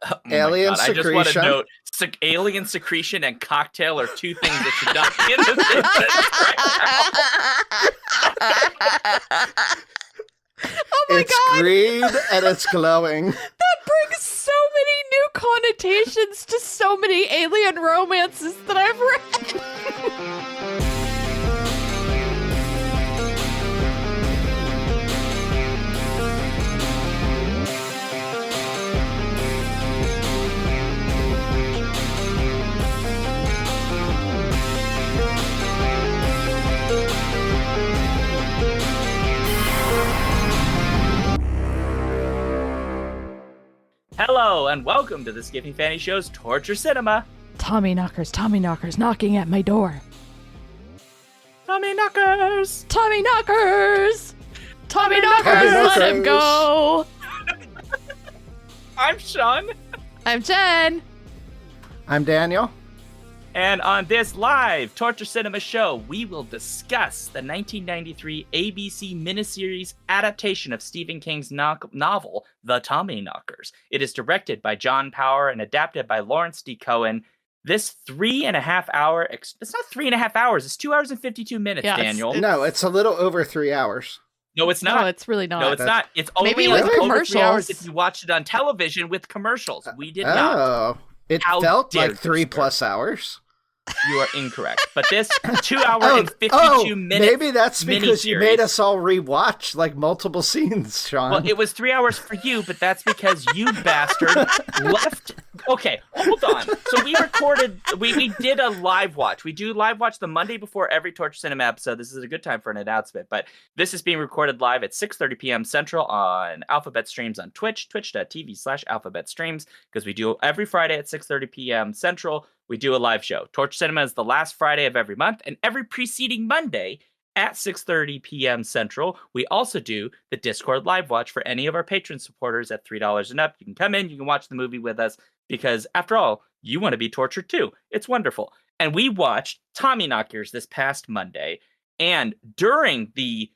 Oh Alien my God. I just want to secretion. note, alien secretion and cocktail are two things that should not be in the same sentence. Oh my It's God. green and it's glowing. That brings so many new connotations to so many alien romances that I've read. Hello, and welcome to the Skippy Fanny Show's Torture Cinema. Tommyknockers knocking at my door. Tommyknockers! Tommyknockers, Tommyknockers. let him go. I'm Sean, I'm Jen. I'm Daniel. and on this live Torture Cinema show, we will discuss the 1993 ABC miniseries adaptation of Stephen King's novel, The Tommyknockers. It is directed by John Power and adapted by Lawrence D. Cohen. This 3.5 hour, it's not 3.5 hours, it's 2 hours and 52 minutes, Yeah, Daniel. No, it's a little over 3 hours. No, it's No, not. it's really not. No, it's not. It's only Maybe like with over 3 hours commercials. if you watched it on television with commercials. We did not. Oh, it How felt dare like 3 you, plus hours. You are incorrect. But this 2 hour and 52 minutes. Maybe that's because you miniseries- made us all rewatch like multiple scenes, Sean. Well, it was 3 hours for you, but that's because you bastard left. Okay, hold on. So we recorded, we did a live watch. We do live watch the Monday before every Torture Cinema episode. This is a good time for an announcement, but this is being recorded live at 6:30 p.m. Central on Alphabet Streams on Twitch, twitch.tv/Alphabet Streams, because we do every Friday at 6:30 p.m. Central. We do a live show. Torture Cinema is the last Friday of every month, and every preceding Monday at 6:30 p.m. Central, we also do the Discord live watch for any of our patron supporters at $3 and up. You can come in, you can watch the movie with us, because after all, you want to be tortured too. It's wonderful. And we watched Tommyknockers this past Monday, and during the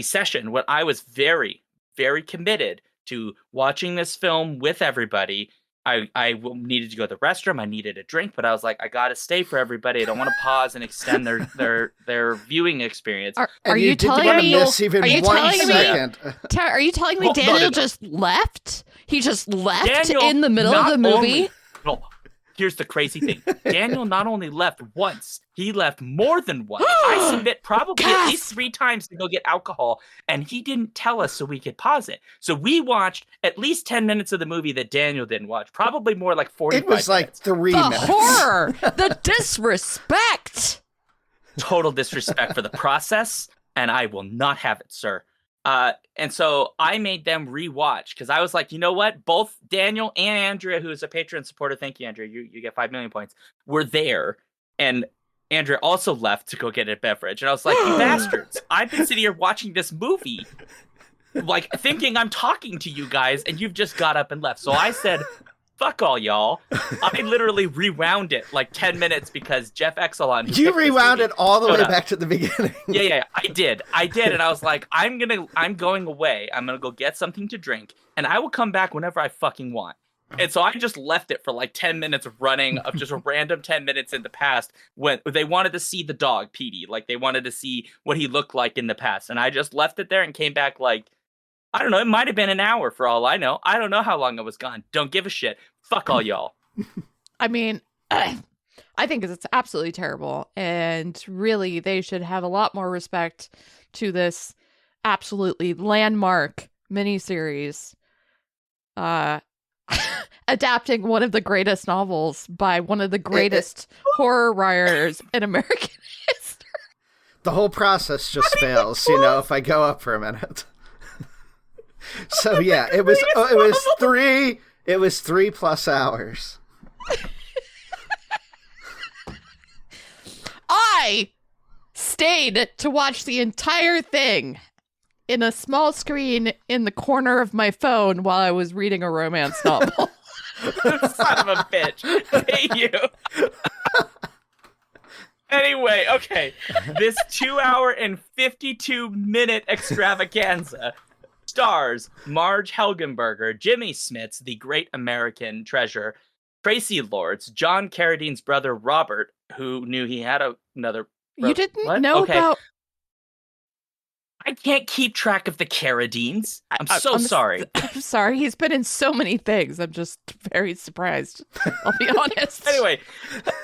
session, when I was very, very committed to watching this film with everybody, I needed to go to the restroom. I needed a drink, but I was like, I gotta stay for everybody. I don't want to pause and extend their viewing experience. Are And you didn't telling me? miss even are you 1 telling me- second. Are you telling me Well, no, Daniel no. just left? He just left Daniel, in the middle of not the movie? only- no, here's the crazy thing. Daniel not only left once, he left more than once. I submit probably at least 3 times to go get alcohol, and he didn't tell us so we could pause it. So we watched at least 10 minutes of the movie that Daniel didn't watch. Probably more like 45 It was like minutes. 3 The minutes. horror, the disrespect. Total disrespect for the process, and I will not have it, sir. And so I made them rewatch because I was like, you know what? Both Daniel and Andrea, who is a Patreon supporter, thank you, Andrea, you get 5 million points, were there. And Andrea also left to go get a beverage. And I was like, you bastards, I've been sitting here watching this movie, like thinking I'm talking to you guys, and you've just got up and left. So I said, fuck all y'all. I literally rewound it like 10 minutes because Jeff Exelon. who You picked this rewound movie, it all the way showed up. back to the beginning. Yeah, I did, and I was like, I'm going away. I'm gonna go get something to drink, and I will come back whenever I fucking want. And so I just left it for like 10 minutes of running of just a random 10 minutes in the past when they wanted to see the dog, Petey. Like they wanted to see what he looked like in the past, and I just left it there and came back like, I don't know, it might have been an hour for all I know. I don't know how long I was gone. Don't give a shit. Fuck all y'all. I mean, I think it's absolutely terrible. And really, they should have a lot more respect to this absolutely landmark miniseries. Adapting one of the greatest novels by one of the greatest horror writers in American history. The whole process just fails, you know, if I go up for a minute. So yeah, it was 3 plus hours. I stayed to watch the entire thing in a small screen in the corner of my phone while I was reading a romance novel. Son of a bitch. Hey, you. Anyway, okay. This 2 hour and 52 minute extravaganza Stars Marge Helgenberger, Jimmy Smits, the Great American Treasure, Tracy Lords, John Carradine's brother Robert, who knew he had another. You didn't What? know Okay. about. I can't keep track of the Carradines. I'm so sorry. I'm sorry. He's been in so many things. I'm just very surprised. I'll be honest. Anyway,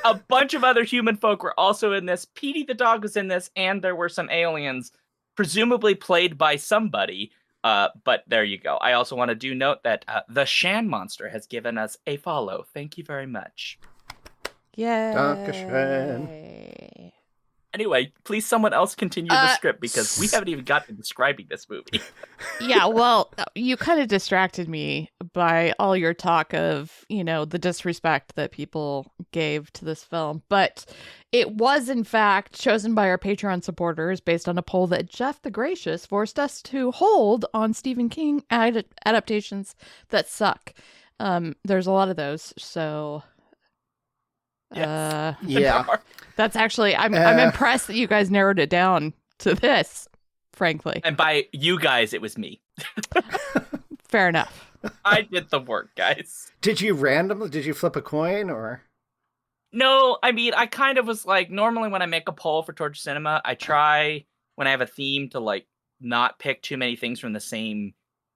a bunch of other human folk were also in this. Petey the dog was in this, and there were some aliens, presumably played by somebody. But there you go. I also want to do note that the Shan Monster has given us a follow. Thank you very much. Yay. Dankeschön. Anyway, please someone else continue the script because we haven't even gotten to describing this movie. Yeah, well, you kind of distracted me by all your talk of, the disrespect that people gave to this film. But it was, in fact, chosen by our Patreon supporters based on a poll that Jeff the Gracious forced us to hold on Stephen King adaptations that suck. There's a lot of those, so... Yes. Yeah. That's actually, I'm impressed that you guys narrowed it down to this, frankly. And by you guys, it was me. Fair enough. I did the work, guys. Did you flip a coin or? No, I mean, I kind of was like, normally when I make a poll for Torture Cinema, I try, when I have a theme, to like not pick too many things from the same,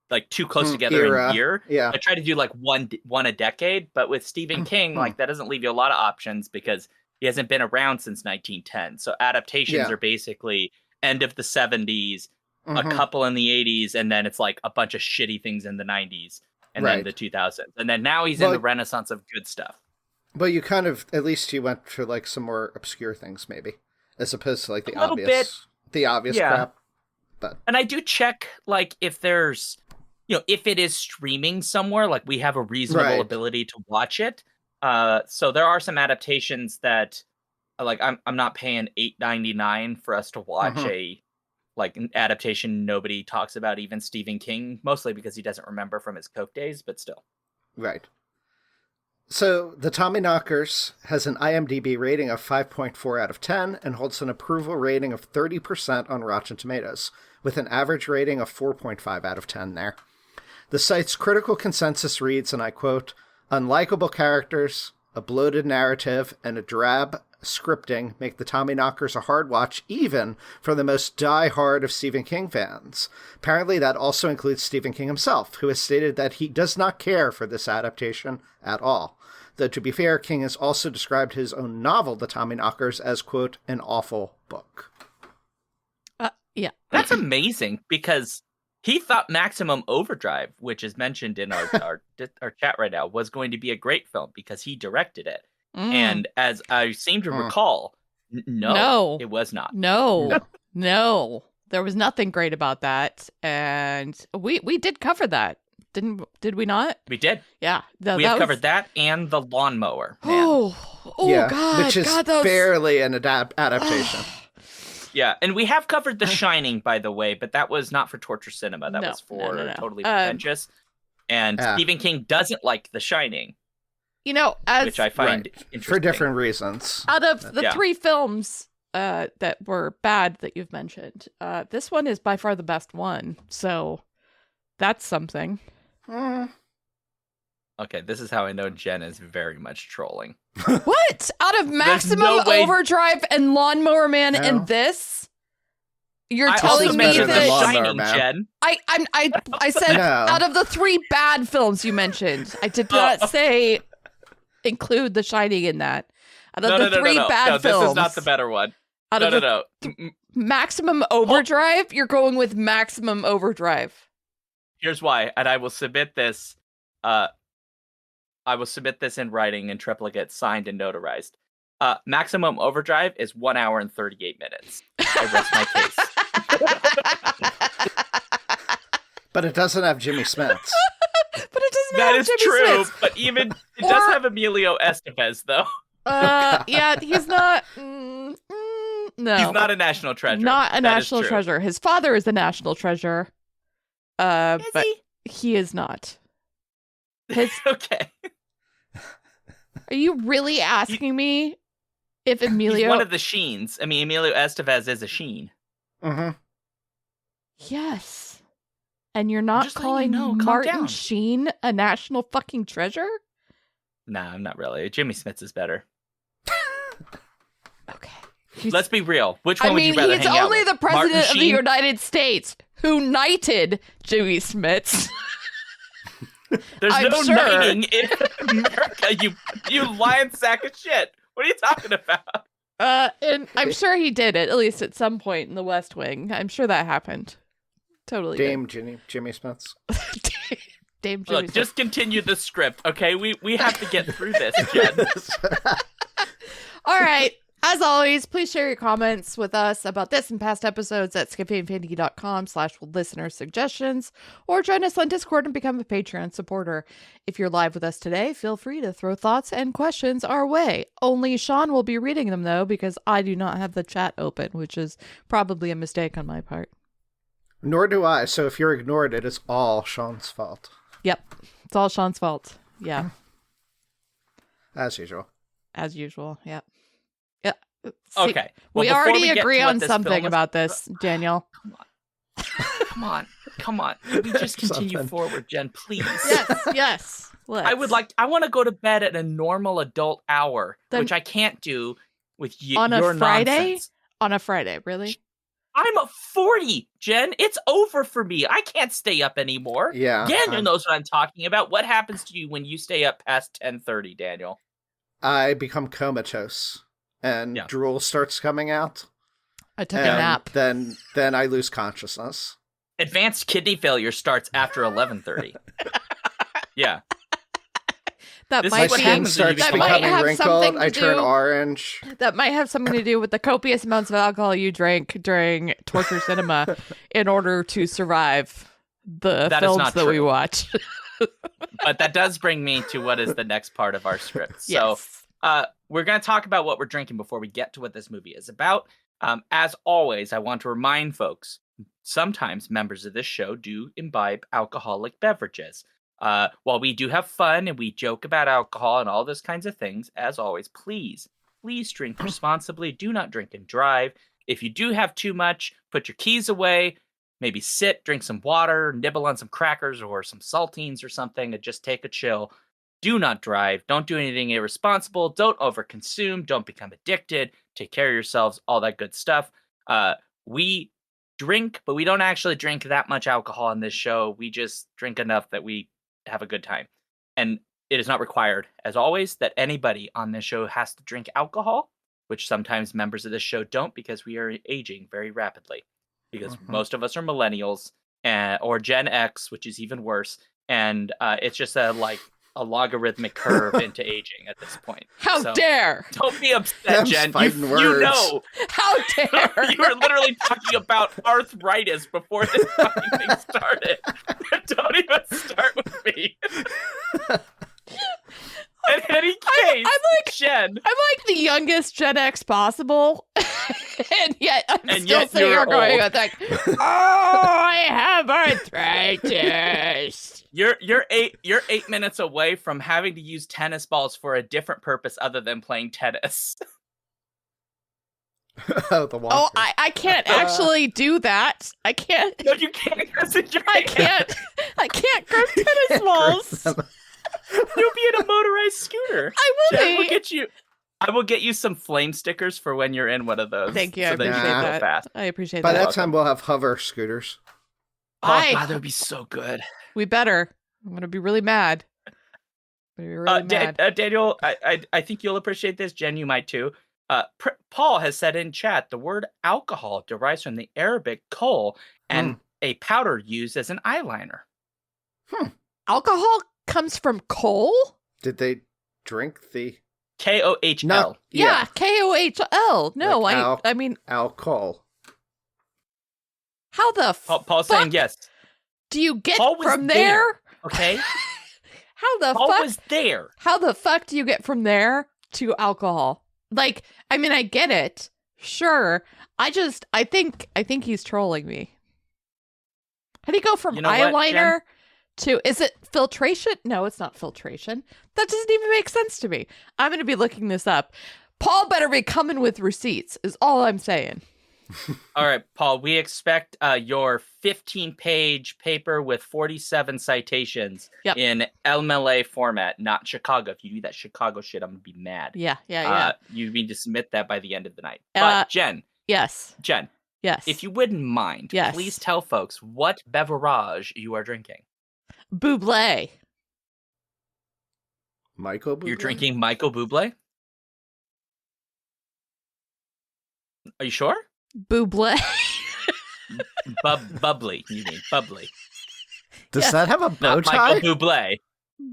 like too close together era. in year. Yeah. I try to do like one a decade, but with Stephen King, like that doesn't leave you a lot of options because he hasn't been around since 1910. So adaptations are basically end of the 70s, a couple in the 80s, and then it's like a bunch of shitty things in the 90s, and then the 2000s. And then now he's in the renaissance of good stuff. But you kind of, at least you went for like some more obscure things maybe, as opposed to like the obvious crap. But and I do check like if there's, if it is streaming somewhere, like we have a reasonable ability to watch it. So there are some adaptations that, like, I'm not paying $8.99 for us to watch an adaptation nobody talks about, even Stephen King, mostly because he doesn't remember from his Coke days, but still. Right. So the Tommyknockers has an IMDb rating of 5.4 out of 10 and holds an approval rating of 30% on Rotten Tomatoes, with an average rating of 4.5 out of 10 there. The site's critical consensus reads, and I quote, "Unlikable characters, a bloated narrative, and a drab scripting make the Tommyknockers a hard watch even for the most die-hard of Stephen King fans." Apparently that also includes Stephen King himself, who has stated that he does not care for this adaptation at all. Though, to be fair, King has also described his own novel, The Tommyknockers, as, quote, an awful book. Yeah. That's amazing, because he thought Maximum Overdrive, which is mentioned in our chat right now, was going to be a great film because he directed it. And as I seem to recall, no, it was not. No. There was nothing great about that. And we did cover that. Did we not? We did. Yeah. We have covered that and The Lawnmower Man. Oh, God. Which is barely an adaptation. Yeah, and we have covered The Shining, by the way, but that was not for Torture Cinema. That was for Totally Pretentious. And Stephen King doesn't like The Shining. Which I find interesting. For different reasons. Out of the three films that were bad that you've mentioned, this one is by far the best one. So that's something. Okay, this is how I know Jen is very much trolling. What? Out of Maximum Overdrive and Lawnmower Man and this? You're telling me that Shining, Jen. I said out of the three bad films you mentioned. I did not say include The Shining in that. Out of the three bad films. This is not the better one. No. Maximum Overdrive? You're going with Maximum Overdrive. Here's why, and I will submit this. I will submit this in writing in triplicate, signed and notarized. Maximum Overdrive is 1 hour and 38 minutes. I rest my case. But it doesn't have Jimmy Smits. But it doesn't that have is Jimmy true, Smits. but even it does have Emilio Estevez, though. Yeah, he's not. No, he's not a national treasure. Not a national treasure. His father is the national treasure. But he is not. Okay. Are you really asking me if Emilio? He's one of the Sheens. I mean, Emilio Estevez is a Sheen. Mm-hmm. Yes. And you're not Just letting calling you know, calm Martin down. Sheen a national fucking treasure? Nah, not really. Jimmy Smits is better. Okay. Let's be real. Which one I would mean, you rather he's hang out only with? the president Martin of the Sheen? United States who knighted Jimmy Smits. There's I'm no sure. knighting in America, you lying sack of shit. What are you talking about? And I'm sure he did it, at least at some point in the West Wing. I'm sure that happened. Totally Dame Jimmy Smiths. did. Dame Jimmy Look, just continue the script, okay? We have to get through this, Jen. All right. As always, please share your comments with us about this and past episodes at skippingfantasy.com/listener suggestions, or join us on Discord and become a Patreon supporter. If you're live with us today, feel free to throw thoughts and questions our way. Only Sean will be reading them, though, because I do not have the chat open, which is probably a mistake on my part. Nor do I. So if you're ignored, it is all Sean's fault. Yep. It's all Sean's fault. Yeah. As usual. As usual. Yep. Yeah. See, Okay. Well, we before already get agree to what on this something film is- about this, Daniel. Come on. Can we just continue Something. forward, Jen, please? Yes. Let's. I want to go to bed at a normal adult hour, Then- which I can't do with you. On a your Friday? nonsense. On a Friday, really? I'm 40, Jen. It's over for me. I can't stay up anymore. Yeah. Daniel knows what I'm talking about. What happens to you when you stay up past 10:30, Daniel? I become comatose and Yeah. drool starts coming out. I took a And nap. Then I lose consciousness. Advanced kidney failure starts after 11:30. Yeah. That This is My might what be. skin happens when you starts that become might becoming have wrinkled. something to I turn do- orange. That might have something to do with the copious amounts of alcohol you drank during torture cinema in order to survive the That is films not that we true. watch. But that does bring me to what is the next part of our script. So Yes. we're going to talk about what we're drinking before we get to what this movie is about. As always, I want to remind folks, sometimes members of this show do imbibe alcoholic beverages. While we do have fun and we joke about alcohol and all those kinds of things, as always, please drink responsibly. Do not drink and drive. If you do have too much, put your keys away. Maybe sit, drink some water, nibble on some crackers or some saltines or something, and just take a chill. Do not drive. Don't do anything irresponsible. Don't overconsume. Don't become addicted. Take care of yourselves. All that good stuff. We drink, but we don't actually drink that much alcohol on this show. We just drink enough that we have a good time. And it is not required, as always, that anybody on this show has to drink alcohol, which sometimes members of this show don't because we are aging very rapidly. Because most of us are millennials or Gen X, which is even worse. And it's just a logarithmic curve into aging at this point. How So, dare! Don't be upset, Them's Jen. fighting You words. know. How dare! You were literally talking about arthritis before this fucking thing started. Don't even start with me. In any case, Jen. I'm like the youngest Gen X possible, and yet I'm And still yet sitting here you're going, old. like, "Oh, I have arthritis." You're 8 minutes away from having to use tennis balls for a different purpose other than playing tennis. Oh, the walker. Oh, I can't actually do that. I can't. No, you can't because it's your I can't. I can't grab tennis balls. You'll be in a motorized scooter. I will Jen will be. get you. I will get you some flame stickers for when you're in one of those. Thank you. I so that you appreciate can go that. fast. I appreciate By that. that time, we'll have hover scooters. Oh, Hi. God, that would be so good. We better. I'm gonna be really mad. I'm gonna be really mad. Daniel, I think you'll appreciate this. Jen, you might too. Paul has said in chat the word alcohol derives from the Arabic kohl and a powder used as an eyeliner. Alcohol comes from coal? Did they drink the KOHL. No. Yeah, KOHL. No, Like I mean, alcohol? how the Paul's fuck saying yes. do you get Paul was from there. there? Okay. How the Paul fuck? was there. How the fuck do you get from there to alcohol? Like, I mean, I get it. Sure. I think he's trolling me. How do you go from You know what, eyeliner to, is it filtration? No, it's not filtration. That doesn't even make sense to me. I'm going to be looking this up. Paul better be coming with receipts is all I'm saying. All right, Paul, we expect your 15-page paper with 47 citations Yep. in LMLA format, not Chicago. If you do that Chicago shit, I'm going to be mad. Yeah. You need to submit that by the end of the night. But Jen, Yes. if you wouldn't mind, Yes. please tell folks what beverage you are drinking. Bublé. Michael Bublé? You're drinking Michael Bublé? Are you sure? Bublé. Bubbly, you mean. Bubbly. Does Yes. that have a bow Not tie? Michael Bublé.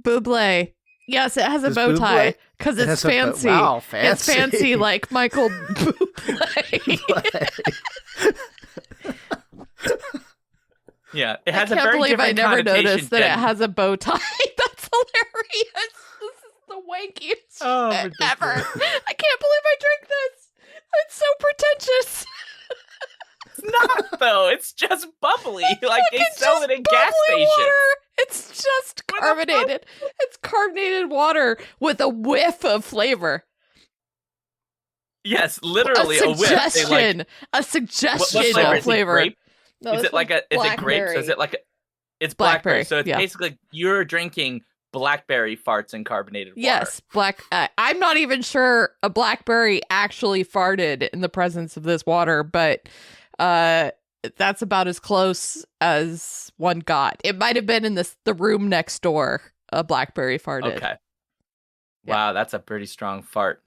Bublé. Yes, it has a Does bow tie because It it's has a bow- fancy. Wow, It's fancy like Michael Bublé. Yeah, it I has a can't very believe I different never connotation, noticed that Jen. it has a bow tie. That's hilarious. This is the wankiest Oh, shit ridiculous. ever. I can't believe I drink this. It's so pretentious. It's not, though. It's just bubbly. Like, they It's sell just it in gas bubbly stations. water. It's just What the fuck? carbonated. It's carbonated water with a whiff of flavor. Yes, literally a whiff. Suggestion. A What suggestion flavor? of Is it flavor. grape? No, Is this it like one's a? Is it grape? So is it like a? It's blackberry. So it's yeah. basically you're drinking blackberry farts in carbonated water. Yes, I'm not even sure a blackberry actually farted in the presence of this water, but that's about as close as one got. It might have been in the room next door. A blackberry farted. Okay. Yeah. Wow, that's a pretty strong fart.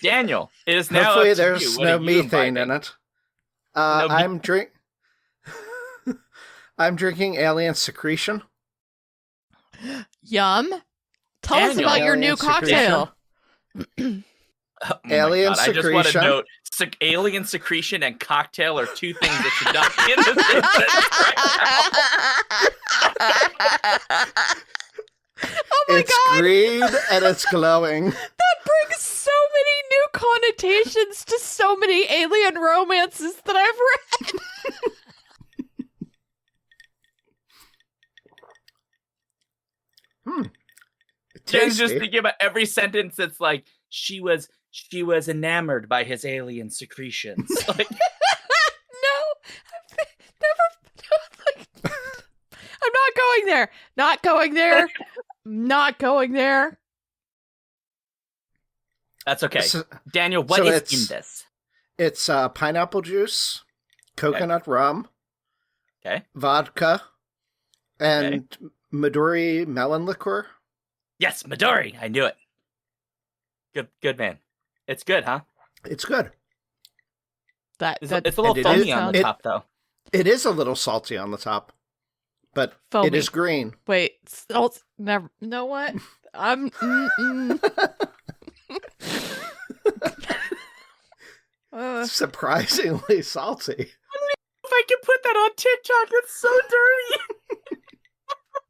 Daniel, it is now Hopefully up to there's you. What no are you methane imbibing? in it. No I'm drinking alien secretion. Yum. Tell us Daniel. about your new Alien cocktail. Oh my Alien God, I just want to secretion. note, alien secretion and cocktail are two things that should not be in this sentence right Oh my It's god, green and it's glowing. that brings so many new connotations to so many alien romances that I've read. Jen's just Tasty. thinking about every sentence that's like, she was enamored by his alien secretions. Like, No, never. I'm not going there. Not going there. Not going there. that's okay. So- Daniel, what so is it's- in this? It's pineapple juice, coconut rum, Okay. vodka, and Midori melon liqueur. Yes, Midori. I knew it. Good man. It's good, huh? It's good. It's a little and it foamy is- on the it- top, though. It is a little salty on the top, but Foamy. it is green. Wait, never. You know what? I'm. Surprisingly salty. If I can put that on TikTok, it's so dirty.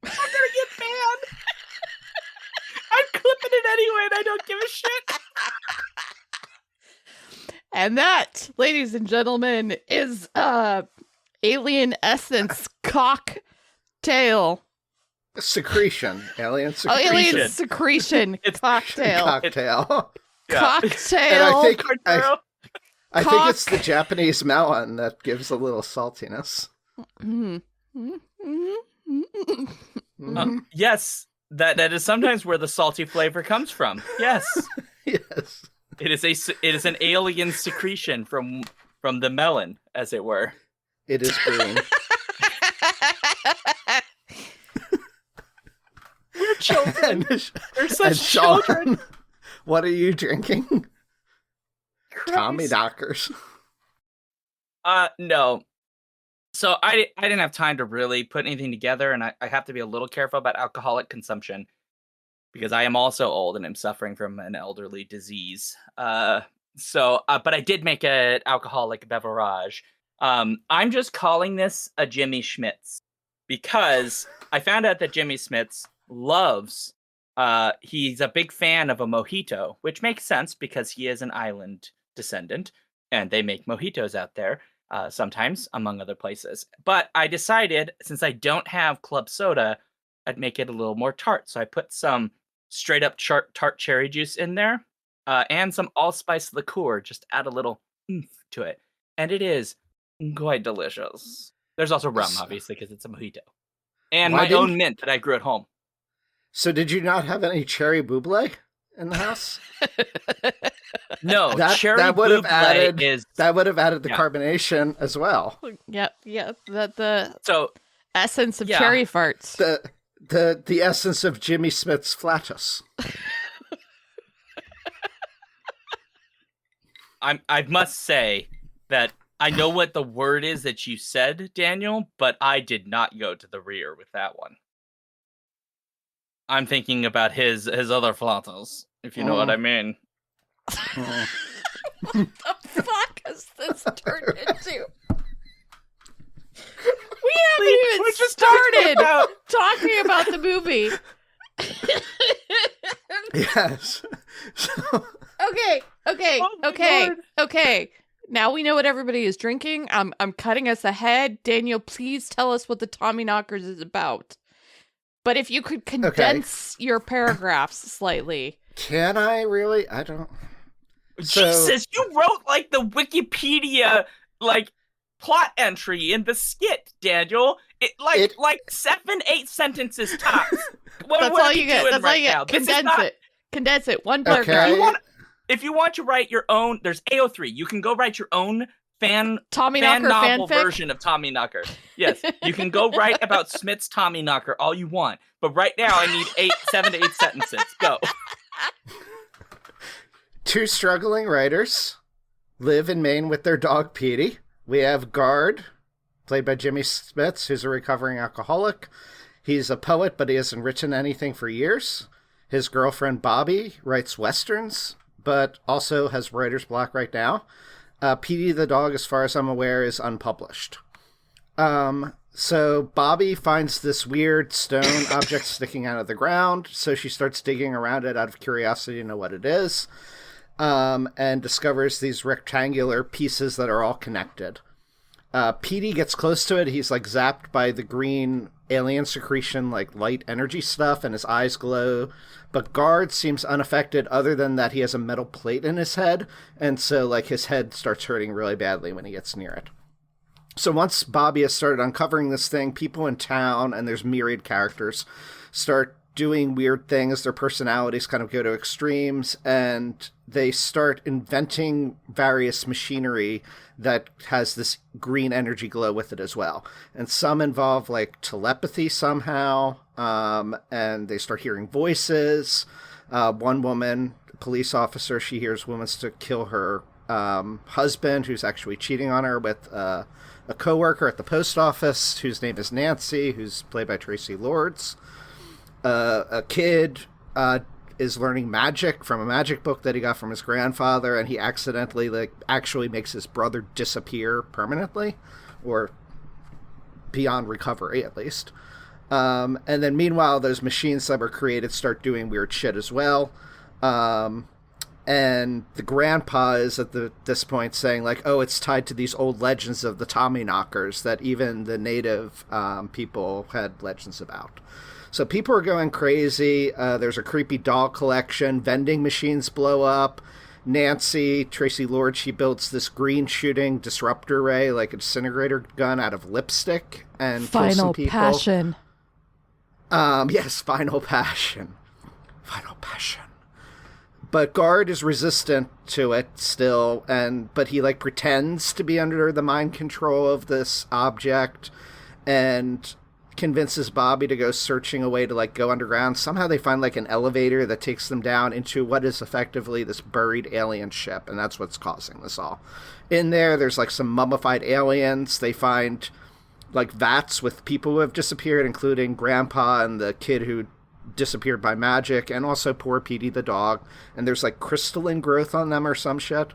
I'm gonna get banned. I'm clipping it anyway, and I don't give a shit. And that, ladies and gentlemen, is Alien Essence cocktail. Secretion. Alien Oh, secretion. alien secretion It's- cocktail. Cocktail. Yeah. And Cocktail. I think it's the Cock. Japanese melon that gives a little saltiness. Mm. Mm, mm, mm, mm. Mhm. Yes, that is sometimes where the salty flavor comes from. Yes, Yes. it is an alien secretion from the melon, as it were. It is green. We're children. and, We're and such Sean, children. what are you drinking? Christ. Tommyknockers. No. So I didn't have time to really put anything together, and I have to be a little careful about alcoholic consumption because I am also old and I'm suffering from an elderly disease. But I did make an alcoholic beverage. I'm just calling this a Jimmy Schmitz because I found out that Jimmy Schmitz loves. He's a big fan of a mojito, which makes sense because he is an island descendant, and they make mojitos out there. Sometimes, among other places. But I decided, since I don't have club soda, I'd make it a little more tart. So I put some straight up tart cherry juice in there and some allspice liqueur, just add a little oomph to it. and it is quite delicious. There's also rum, obviously, because it's a mojito. And my own mint that I grew at home. So did you not have any cherry buble in the house? No, cherry that would have added is... That would have added the carbonation as well. Yeah. The so, essence of cherry farts. The essence of Jimmy Smith's flatus. I must say that I know what the word is that you said, Daniel, but I did not go to the rear with that one. I'm thinking about his other flatus, if you know what I mean. What the fuck has this turned into? We haven't even started talking about the movie. Yes. Okay. Now we know what everybody is drinking. I'm cutting us ahead. Daniel, please tell us what the Tommyknockers is about. But if you could condense your paragraphs slightly. Can I really? I don't. Jesus, you wrote like the Wikipedia plot entry in the skit, Daniel. It 7-8 sentences tops. That's all you get. That's all you get. Condense it. One paragraph. Okay. If you want to write your own, there's AO3. You can go write your own fan novel version of Tommyknocker. Yes, you can go write about Smith's Tommyknocker all you want. But right now, I need 7 to 8 sentences. Go. Two struggling writers live in Maine with their dog, Petey. We have Guard, played by Jimmy Smith, who's a recovering alcoholic. He's a poet, but he hasn't written anything for years. His girlfriend, Bobby, writes westerns, but also has writer's block right now. Petey the dog, as far as I'm aware, is unpublished. So Bobby finds this weird stone object sticking out of the ground, so she starts digging around it out of curiosity to know what it is, and discovers these rectangular pieces that are all connected. Petey gets close to it. He's zapped by the green alien secretion, light energy stuff, and his eyes glow. But Guard seems unaffected, other than that he has a metal plate in his head, and so his head starts hurting really badly when he gets near it. So once Bobby has started uncovering this thing, people in town, and there's myriad characters, start doing weird things. Their personalities kind of go to extremes, and they start inventing various machinery that has this green energy glow with it as well. And some involve telepathy somehow, and they start hearing voices. One woman, police officer, she hears women to kill her husband, who's actually cheating on her with a coworker at the post office, whose name is Nancy, who's played by Tracy Lords. A kid is learning magic from a magic book that he got from his grandfather, and he accidentally actually makes his brother disappear permanently, or beyond recovery at least. And then meanwhile, those machines that were created start doing weird shit as well. And the grandpa is at this point saying oh, it's tied to these old legends of the Tommyknockers that even the native people had legends about. So people are going crazy. There's a creepy doll collection. Vending machines blow up. Nancy, Tracy Lord, she builds this green shooting disruptor ray, a disintegrator gun out of lipstick, and kills some people. Passion. Yes, final passion. Final passion. But Guard is resistant to it still, but he pretends to be under the mind control of this object, and convinces Bobby to go searching a way to go underground. Somehow they find an elevator that takes them down into what is effectively this buried alien ship, and that's what's causing this all. In there's some mummified aliens. They find vats with people who have disappeared, including Grandpa and the kid who disappeared by magic, and also poor Petey the dog, and there's crystalline growth on them or some shit.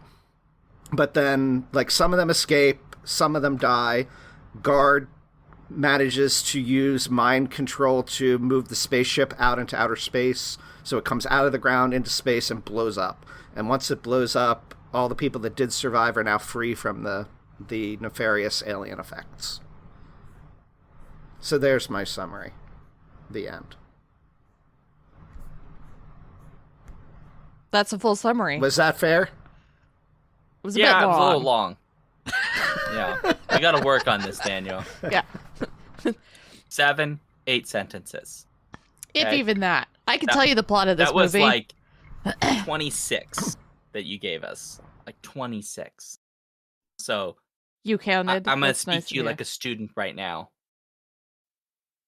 But then some of them escape, some of them die. Guard manages to use mind control to move the spaceship out into outer space, so it comes out of the ground into space and blows up. And once it blows up, all the people that did survive are now free from the nefarious alien effects. So there's my summary. The end. That's a full summary. Was that fair? It was a bit long. It was a little long. Yeah. We got to work on this, Daniel. Yeah. 7, 8 sentences. If Okay. even that. I can tell you the plot of this That was movie. like 26 that you gave us. Like 26. So You counted. I'm going to That's speak nice to you of like a student right now.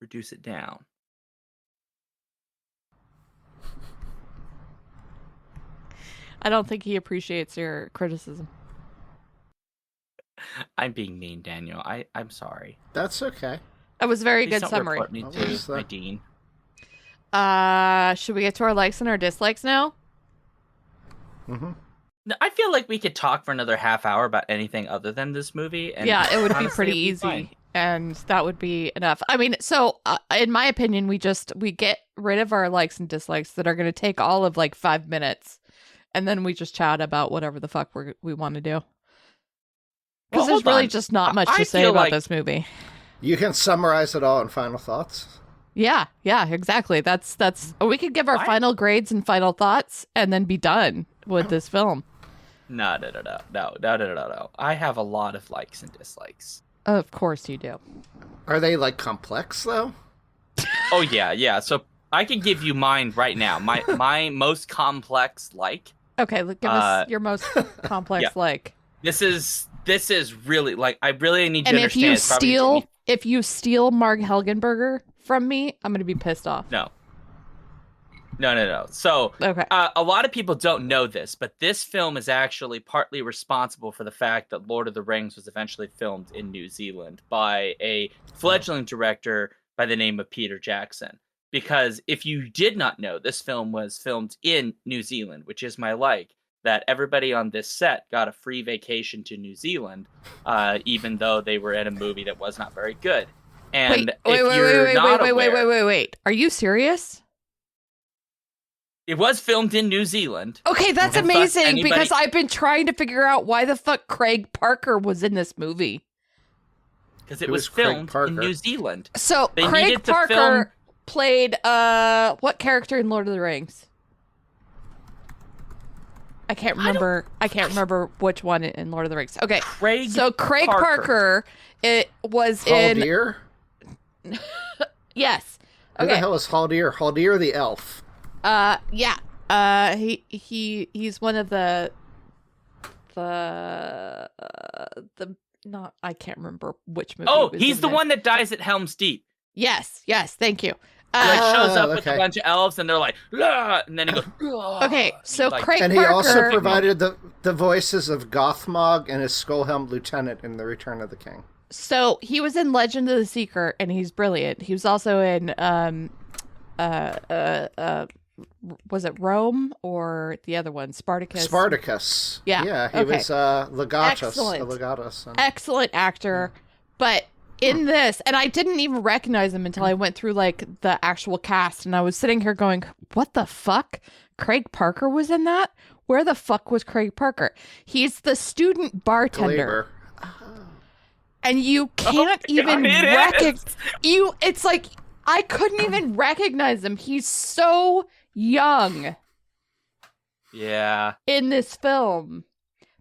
Reduce it down. I don't think he appreciates your criticism. I'm being mean, Daniel. I'm sorry. That's okay. It was a very Please good don't summary. report me What to was my that? dean. Should we get to our likes and our dislikes now? Mm-hmm. No, I feel like we could talk for another half hour about anything other than this movie. And Yeah, it would be honestly, pretty it'd easy, fine. and that would be enough. I mean, so in my opinion, we get rid of our likes and dislikes that are going to take all of like 5 minutes, and then we just chat about whatever the fuck we want to do. Because Well, there's hold really on. just not much I to say feel about like- this movie. You can summarize it all in final thoughts. Yeah, exactly. That's we could give our I- final grades and final thoughts, and then be done with this film. No. I have a lot of likes and dislikes. Of course you do. Are they like complex though? Oh yeah. So I can give you mine right now. My most complex like. Okay, give us your most complex yeah. like. This is really like I really need And to if you understand. It's probably gonna take if you steal Marg Helgenberger from me, I'm gonna be pissed off. me- No. So Okay. a lot of people don't know this, but this film is actually partly responsible for the fact that Lord of the Rings was eventually filmed in New Zealand by a fledgling director by the name of Peter Jackson. Because if you did not know, this film was filmed in New Zealand, which is my like, that everybody on this set got a free vacation to New Zealand, even though they were in a movie that was not very good. And wait. Are you serious? It was filmed in New Zealand. Okay, that's And thus amazing anybody- because I've been trying to figure out why the fuck Craig Parker was in this movie. Because it Who was is Craig filmed Parker? in New Zealand. So They Craig needed to Parker film- played what character in Lord of the Rings? I can't remember which one in Lord of the Rings. Okay. Craig So Craig Parker it was Haldir? yes. Who the Okay. hell is Haldir? Haldir the elf. Yeah. He's one of the not I can't remember which movie. Oh, it was he's in the there. one that dies at Helm's Deep. Yes, thank you. He like shows up Oh, with a okay. bunch of elves, and they're like, "Ah," and then he goes, "Ah," Okay, so like- Craig And he Parker also provided the voices of Gothmog and his Skullhelm Lieutenant in The Return of the King. So he was in Legend of the Seeker, and he's brilliant. He was also in was it Rome or the other one, Spartacus? Spartacus. Yeah, Yeah, he okay. was Legatus. Excellent. Legatus. Excellent actor, but in this, and I didn't even recognize him until I went through like the actual cast, and I was sitting here going, "What the fuck? Craig Parker was in that? Where the fuck was Craig Parker? He's the student bartender." Glaber. And you can't even God, it recognize is. you. It's like I couldn't even recognize him. He's so young "Yeah, in this film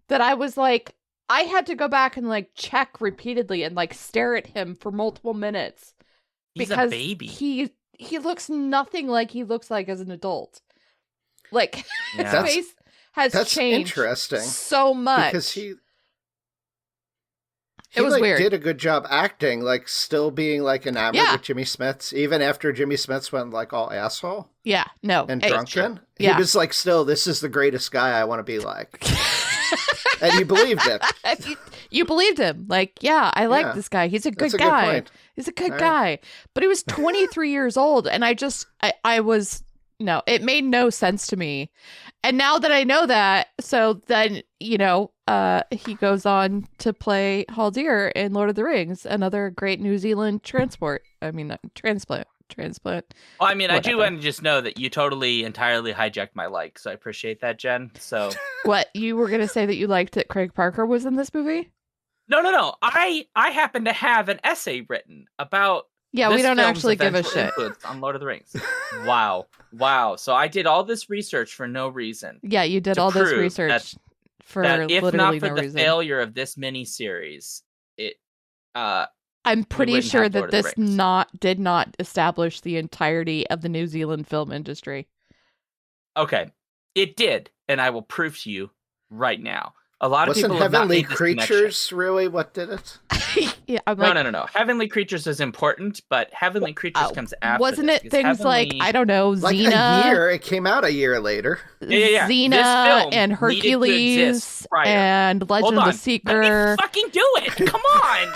that I was like, I had to go back and like check repeatedly and like stare at him for multiple minutes he's because a baby." he looks nothing like he looks like as an adult. Like his Yeah. face has That's changed interesting. so much. Because he It was like, weird. did a good job acting, like still being like enamored Yeah. with Jimmy Smiths, even after Jimmy Smiths went like all asshole Yeah, no, and it- drunken. Yeah. He was like, still, this is the greatest guy I want to be like. And you believed it. you believed him. Like, yeah, I like Yeah. this guy. He's a good That's a guy. good point. He's a good All right. guy. But he was 23 years old, and I was no, it made no sense to me. And now that I know that, so then he goes on to play Haldir in Lord of the Rings, another great New Zealand transplant. Well, I mean, I do Whatever. want to just know that you totally entirely hijacked my like, so I appreciate that, Jen. So What, you were gonna say that you liked that Craig Parker was in this movie? no. I happen to have an essay written about. Yeah, we this don't film's actually give a eventual shit. influence on Lord of the Rings. Wow. So I did all this research for no reason. Yeah, you did to all this prove research for That if literally not for no the reason. failure of this miniseries, I'm pretty wouldn't sure have that Lord of the this Rings. did not establish the entirety of the New Zealand film industry. Okay, it did, and I will prove to you right now. A lot of Wasn't people have not Heavenly made this connection. Creatures really what did it? Yeah, I'm No, like, no. Heavenly Creatures is important, but Heavenly Creatures comes after. wasn't this, it because things like, Heavenly- I don't know, Like Xena? a year. It came out a year later. Yeah. This Xena film and needed to Hercules exist prior. and Legend Hold of on. the Seeker. Let me fucking do it. Come on.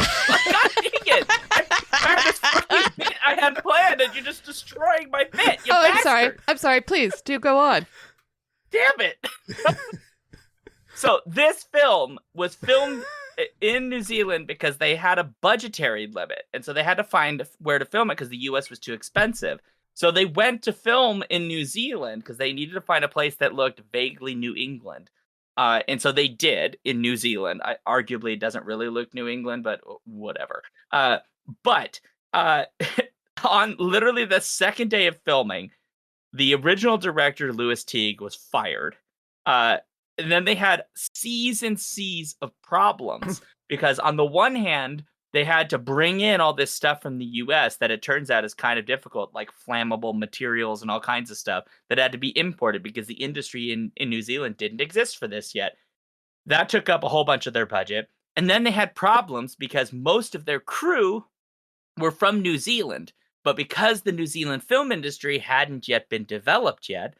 God dang it. I had this fucking bit I had planned, and you're just destroying my bit. You I'm bastard. sorry. I'm sorry. Please do go on. Damn it. So this film was filmed in New Zealand because they had a budgetary limit. And so they had to find where to film it because the US was too expensive. So they went to film in New Zealand because they needed to find a place that looked vaguely New England. And so they did in New Zealand. Arguably, it doesn't really look New England, but whatever. But on literally the second day of filming, the original director, Louis Teague, was fired. And then they had seas and seas of problems because on the one hand, they had to bring in all this stuff from the US that it turns out is kind of difficult, like flammable materials and all kinds of stuff that had to be imported because the industry in New Zealand didn't exist for this yet. That took up a whole bunch of their budget. And then they had problems because most of their crew were from New Zealand. But because the New Zealand film industry hadn't yet been developed yet,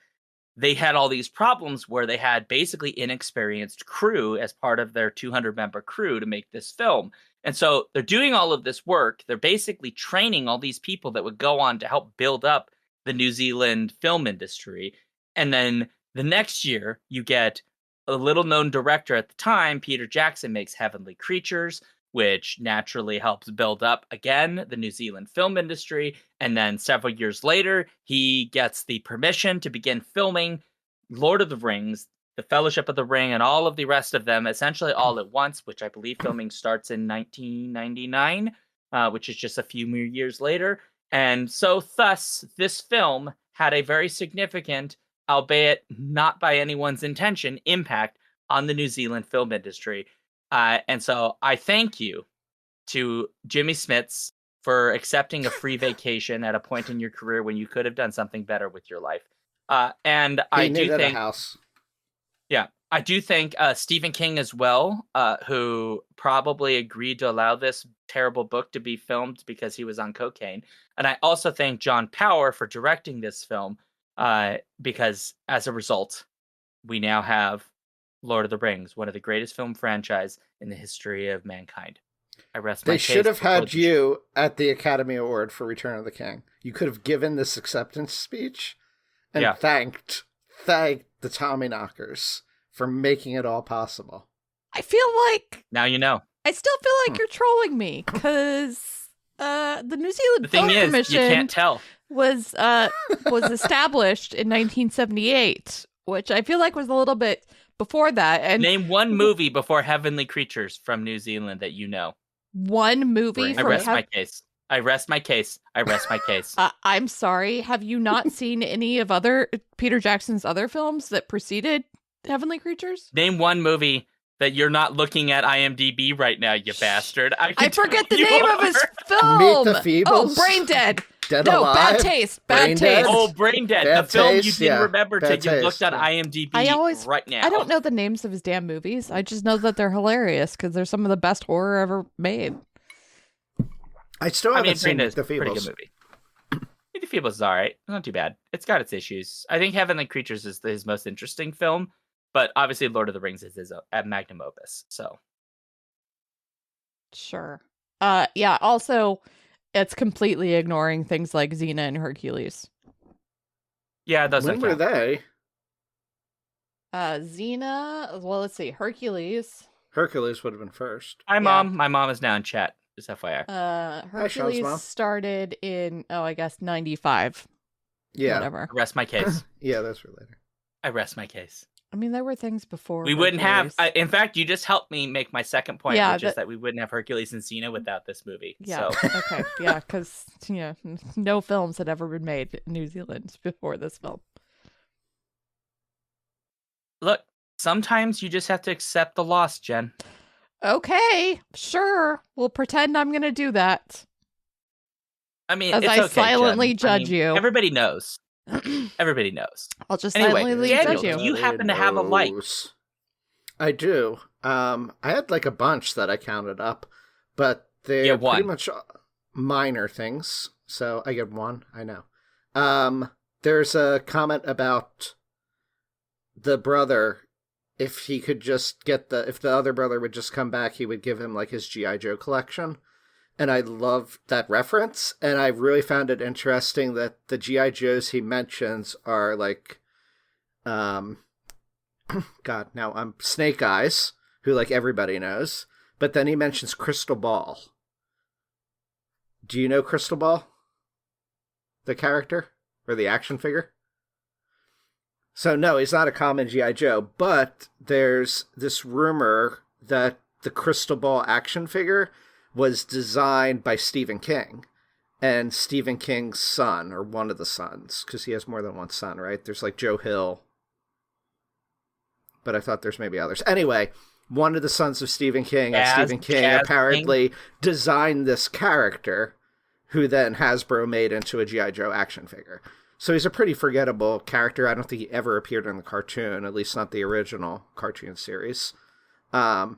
they had all these problems where they had basically inexperienced crew as part of their 200-member crew to make this film. And so they're doing all of this work. They're basically training all these people that would go on to help build up the New Zealand film industry. And then the next year, you get a little-known director at the time, Peter Jackson, makes Heavenly Creatures, which naturally helps build up, again, the New Zealand film industry. And then several years later, he gets the permission to begin filming Lord of the Rings, The Fellowship of the Ring, and all of the rest of them, essentially all at once, which I believe filming starts in 1999, which is just a few more years later. And so thus, this film had a very significant, albeit not by anyone's intention, impact on the New Zealand film industry. And so I thank you to Jimmy Smits for accepting a free vacation at a point in your career when you could have done something better with your life. And I do think, a house. Yeah, I do thank Stephen King as well, who probably agreed to allow this terrible book to be filmed because he was on cocaine. And I also thank John Power for directing this film because as a result, we now have Lord of the Rings, one of the greatest film franchise in the history of mankind. I rest my They case. should have had you at the Academy Award for Return of the King. You could have given this acceptance speech and thanked the Tommyknockers for making it all possible. I feel like now you know. I still feel like you're trolling me because the New Zealand Film Commission you can't tell. was established in 1978, which I feel like was a little bit before that. And name one movie before Heavenly Creatures from New Zealand that you know. One movie. I rest my case. I rest my case. I rest my case. I'm sorry. Have you not seen any of other Peter Jackson's other films that preceded Heavenly Creatures? Name one movie that you're not looking at IMDb right now, you bastard. I forget the name of his film. Meet the Feebles. Oh, Brain Dead. Dead no, Alive. Bad Taste. Bad Brain Taste. Dead. Oh, Brain Dead. Bad the film you Taste, didn't yeah. remember till Bad you looked Taste, on yeah. IMDb right now. I don't know the names of his damn movies. I just know that they're hilarious because they're some of the best horror ever made. I still haven't seen Brain Dead is The a pretty Feebles. good movie. The Feebles is all right. It's not too bad. It's got its issues. I think Heavenly Creatures is his most interesting film, but obviously Lord of the Rings is his magnum opus. So Sure. Yeah, also it's completely ignoring things like Xena and Hercules. yeah, it doesn't When were count. they? Xena, well, let's see. Hercules. Hercules would have been first. Hi, Mom. My mom is now in chat. Just FYI. Sean's Hercules mom. started in, I guess 95. Yeah. Whatever. I rest my case. Yeah, that's related. I rest my case. I mean, there were things before. We wouldn't have. Hercules. In fact, you just helped me make my second point, Yeah, which is that we wouldn't have Hercules and Xena without this movie. Yeah. So. Okay. Yeah, because no films had ever been made in New Zealand before this film. Look, sometimes you just have to accept the loss, Jen. Okay, sure. We'll pretend I'm going to do that. I mean, As it's I okay, silently Jen. judge you. Everybody knows. Everybody knows. I'll just Anyway, silently Daniel, judge you. do you happen to have a like? I do. I had like a bunch that I counted up, but they're pretty much minor things. So I get one. I know. There's a comment about the brother. If he could just if the other brother would just come back, he would give him like his G.I. Joe collection. And I love that reference. And I really found it interesting that the G.I. Joes he mentions are like, God, now I'm Snake Eyes, who like everybody knows. But then he mentions Crystal Ball. Do you know Crystal Ball? The character? Or the action figure? So no, he's not a common G.I. Joe, but there's this rumor that the Crystal Ball action figure was designed by Stephen King. And Stephen King's son, or one of the sons, because he has more than one son, right? There's like Joe Hill. But I thought there's maybe others. Anyway, one of the sons of Stephen King, and Stephen King apparently designed this character, who then Hasbro made into a G.I. Joe action figure. So he's a pretty forgettable character. I don't think he ever appeared in the cartoon, at least not the original cartoon series. And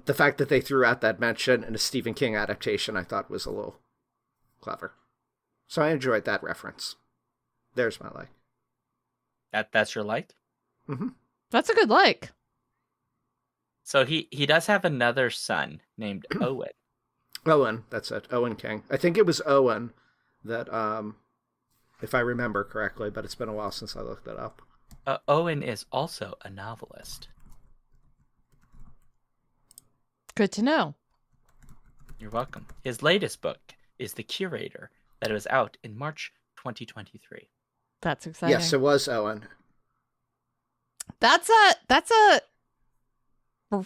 the fact that they threw out that mention in a Stephen King adaptation, I thought was a little clever. So I enjoyed that reference. There's my like. That's your like? Mm-hmm. That's a good like. So he does have another son named Owen. Owen, that's it. Owen King. I think it was Owen that, if I remember correctly, but it's been a while since I looked it up. Owen is also a novelist. Good to know. You're welcome. His latest book is The Curator, that was out in March 2023. That's exciting. Yes, it was Owen. That's a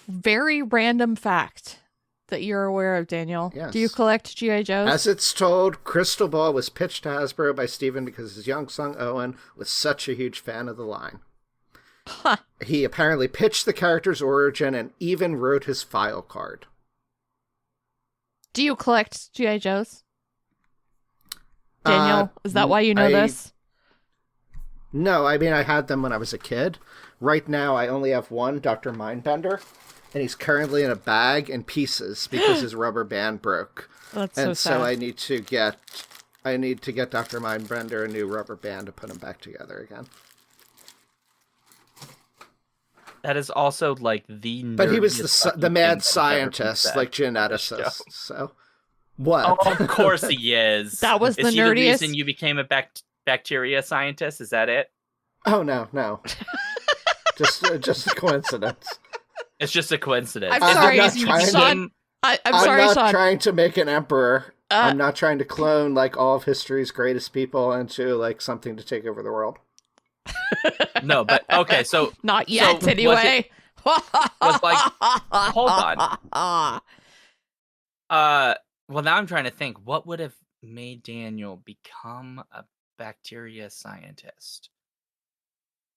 very random fact that you're aware of, Daniel. Yes. Do you collect G.I. Joes? As it's told, Crystal Ball was pitched to Hasbro by Stephen because his young son Owen was such a huge fan of the line. Huh. He apparently pitched the character's origin and even wrote his file card. Do you collect G.I. Joes? Daniel, is that why you know this? No, I mean, I had them when I was a kid. Right now, I only have one, Dr. Mindbender, and he's currently in a bag in pieces because his rubber band broke. That's so sad. So I need to get Dr. Mindbender a new rubber band to put him back together again. That is also like the. But he was the mad scientist, like geneticist. So what? Oh, of course he is. That was the nerdiest. Is he the reason you became a bacteria scientist? Is that it? Oh no. just a coincidence. It's just a coincidence. I'm sorry, Sean. I'm sorry, not Sean. trying to make an emperor. I'm not trying to clone like all of history's greatest people into like something to take over the world. No, but okay, so not yet. So anyway, was like, hold on. Well, now I'm trying to think. What would have made Daniel become a bacteria scientist?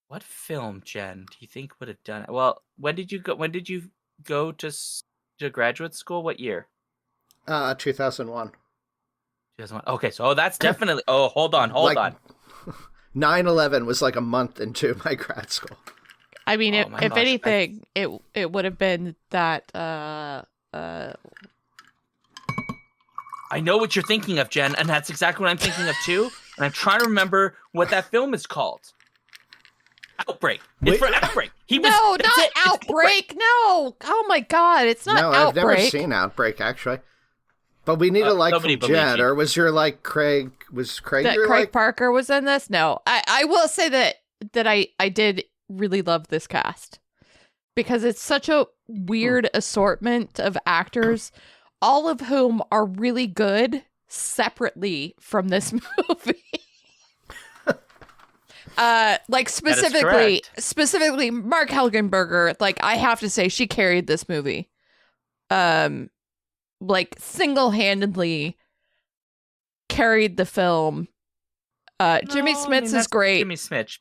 What film, Jen, do you think would have done it? Well, when did you go to graduate school? What year? 2001. 2001. Okay, so that's definitely. Oh, hold on. 9/11 was like a month into my grad school. I mean, if anything, it would have been that. I know what you're thinking of, Jen, and that's exactly what I'm thinking of too. And I'm trying to remember what that film is called. Outbreak. It's for Outbreak. Not Outbreak. No. Oh my God, it's not Outbreak. No, I've never seen Outbreak actually. But we need a like from Jen, or was your like Craig? Was Craig? That your, Craig like... Parker was in this? No, I will say that I did really love this cast because it's such a weird assortment of actors, all of whom are really good separately from this movie. Like specifically Mark Helgenberger, like I have to say she carried this movie. Like single-handedly carried the film. Jimmy Smits is great. Jimmy Smits.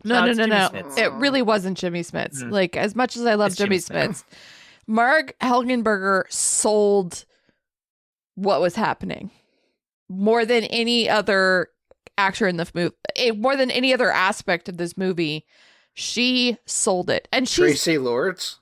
No. It really wasn't Jimmy Smits. Like as much as I love Jimmy Smits, Marg Helgenberger sold what was happening more than any other actor in the movie, more than any other aspect of this movie. She sold it. And Tracy Lords?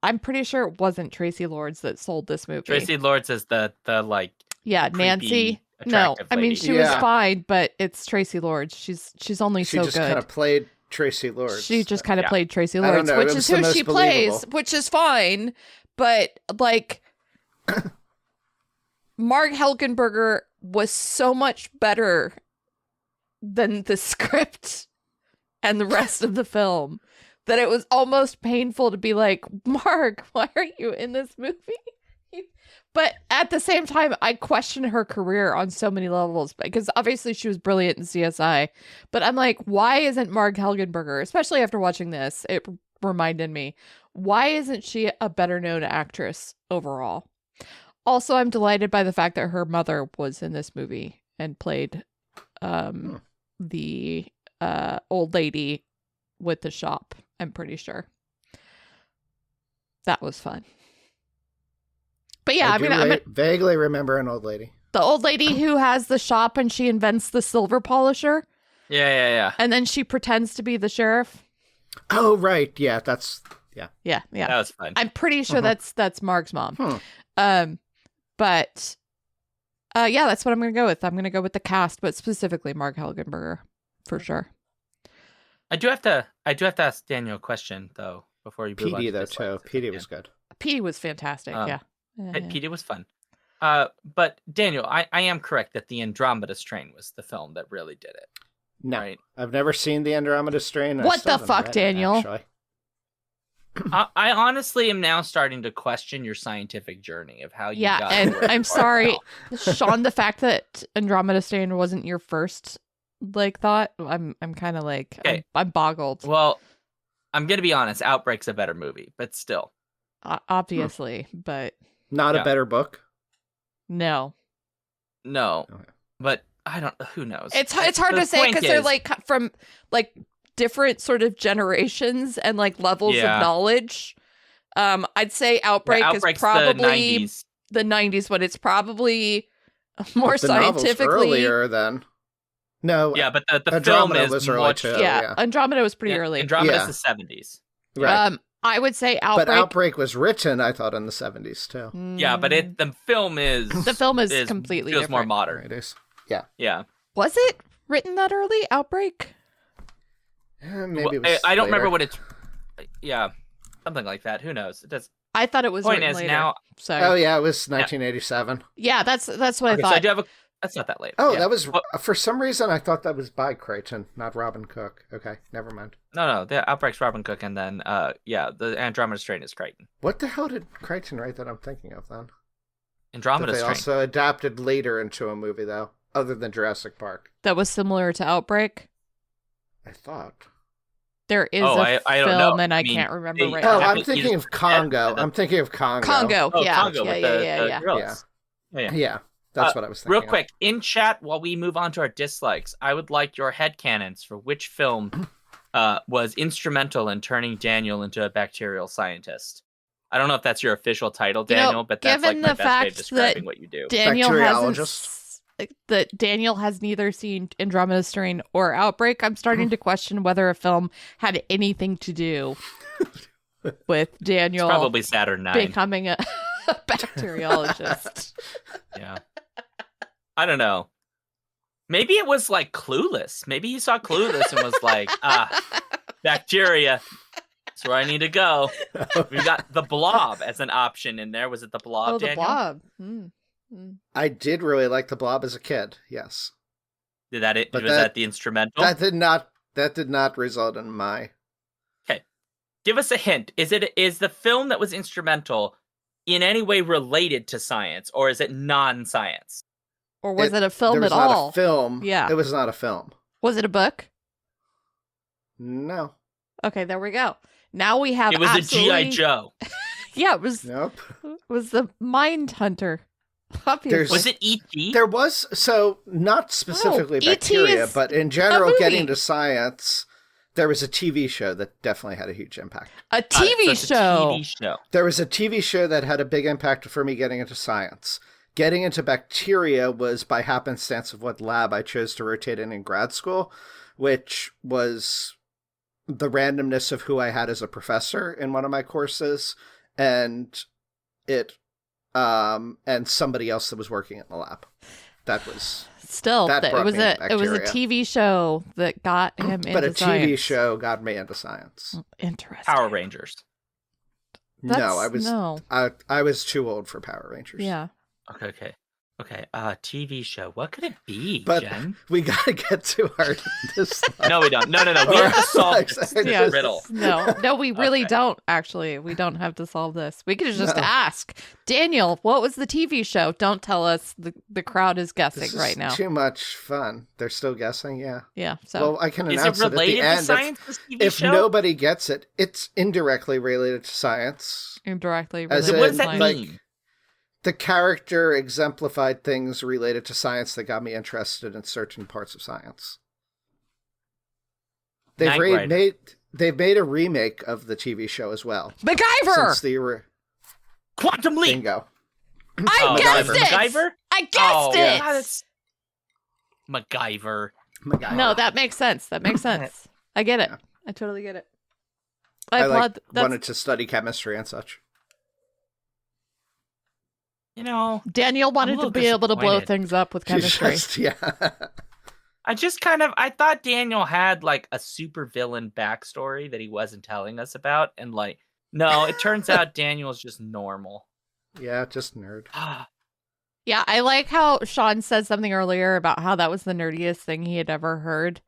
I'm pretty sure it wasn't Tracy Lords that sold this movie. Tracy Lords is the like Nancy. No, I mean she was fine, but it's Tracy Lords. She's only so good. She just kind of played Tracy Lords. She just kind of played Tracy Lords, which is who she plays, which is fine. But like, Marg Helgenberger was so much better than the script and the rest of the film that it was almost painful to be like, Marg, why are you in this movie? But at the same time, I question her career on so many levels because obviously she was brilliant in CSI. But I'm like, why isn't Marg Helgenberger, especially after watching this, it reminded me, why isn't she a better known actress overall? Also, I'm delighted by the fact that her mother was in this movie and played the old lady with the shop, I'm pretty sure. That was fun. But yeah, I vaguely remember an old lady. The old lady who has the shop and she invents the silver polisher. Yeah. And then she pretends to be the sheriff. Oh, right. Yeah, that's... Yeah. That was fun. I'm pretty sure that's Marg's mom. But that's what I'm going to go with. I'm going to go with the cast, but specifically Marg Helgenberger, for sure. I do have to ask Daniel a question, though, before you move on. PD, though, too. PD was good. PD was fantastic, yeah. PD was fun. But Daniel, I am correct that the Andromeda Strain was the film that really did it. No, right? I've never seen the Andromeda Strain. What the fuck, Daniel? I honestly am now starting to question your scientific journey of how you got. Yeah, and I'm sorry, Sean. The fact that Andromeda Strain wasn't your first thought, I'm kind of like, okay. I'm boggled. Well, I'm gonna be honest. Outbreak's a better movie, but still, obviously, but. Not a better book? No. Okay. But I don't... Who knows? It's hard to say because they're from different sort of generations and levels of knowledge. I'd say Outbreak is probably the 90s, but it's probably more scientifically... earlier then. No. Yeah, but the Andromeda film was early too. Yeah, Andromeda was pretty early. Andromeda's the 70s. Right. I would say Outbreak. But Outbreak was written, I thought, in the 70s too. Yeah, but the film is completely feels different. more modern. It is. Yeah. Was it written that early? Outbreak? Maybe it was I don't later. remember what it's. Yeah, something like that. Who knows? It does. I thought it was Point written is later. now. So. Oh yeah, it was 1987. Yeah, that's what I thought. So I do have a. That's not that late. Oh, that was for some reason I thought that was by Crichton, not Robin Cook. Okay, never mind. No, the Outbreak's Robin Cook, and then the Andromeda Strain is Crichton. What the hell did Crichton write that I'm thinking of then? Andromeda Strain. They also adapted later into a movie though, other than Jurassic Park. That was similar to Outbreak. I thought there is I don't know. film, and I can't remember right now. now. I'm thinking of Congo. I'm thinking of Congo. Congo, yeah. Congo with the gorillas. Yeah. That's what I was thinking. Real quick, in chat, while we move on to our dislikes, I would like your headcanons for which film was instrumental in turning Daniel into a bacterial scientist. I don't know if that's your official title, Daniel, but that's my best way of describing what you do. Daniel has neither seen Andromeda Strain or Outbreak. I'm starting to question whether a film had anything to do with Daniel. It's probably Saturn 9. Becoming a bacteriologist. Yeah. I don't know. Maybe it was Clueless. Maybe he saw Clueless and was like, bacteria. That's where I need to go. We've got The Blob as an option in there. Was it The Blob, Oh, Daniel? The Blob. I did really like The Blob as a kid, yes. Was that the instrumental? That did not result in my... Okay. Give us a hint. Is the film that was instrumental in any way related to science, or is it non-science? Or was it a film at all? It was not a film. Yeah. It was not a film. Was it a book? No. Okay, there we go. Now we have It was a G.I. Joe. Yeah, it was. Nope. It was the Mind Hunter. Obviously. Was it E.T.? There was, not specifically bacteria, but in general, getting to science, There was a TV show that definitely had a huge impact. A Got it. TV So it's a show. TV show. There was a TV show that had a big impact for me getting into science. Getting into bacteria was by happenstance of what lab I chose to rotate in grad school, which was the randomness of who I had as a professor in one of my courses, and and somebody else that was working in the lab. That was Still, that it brought was me into a bacteria. TV show that got him into But a TV science. show got me into science. Interesting. Power Rangers. No, No. I was too old for Power Rangers. Yeah. Okay. TV show. What could it be, But Jen? we gotta get to our this. No, we don't. No. We have to solve this Yes. riddle. No, we really Okay. don't, actually. We don't have to solve this. We could just No. ask. Daniel, what was the TV show? Don't tell us. The crowd is guessing This is right now. too much fun. They're still guessing, yeah. Yeah, so. Well, I can Is announce it it related at to the end. science? This TV If show? nobody gets it, it's indirectly related to science. Indirectly As related So what in, does to that science. mean? The character exemplified things related to science that got me interested in certain parts of science. They've Knight Rider. made a remake of the TV show as well. MacGyver! Since the Quantum Leap. bingo. I Oh, guessed MacGyver. it! MacGyver? I guessed Oh, it! God, it's MacGyver. MacGyver. No, that makes sense. That makes sense. I get it. Yeah. I totally get it. I I applaud. That's wanted to study chemistry and such. You know, Daniel I'm wanted a to little be able to blow disappointed. things up with chemistry. Yeah. I thought Daniel had like a super villain backstory that he wasn't telling us about, and like, no, it turns out Daniel's just normal. Yeah, just nerd. Yeah, I like how Sean said something earlier about how that was the nerdiest thing he had ever heard.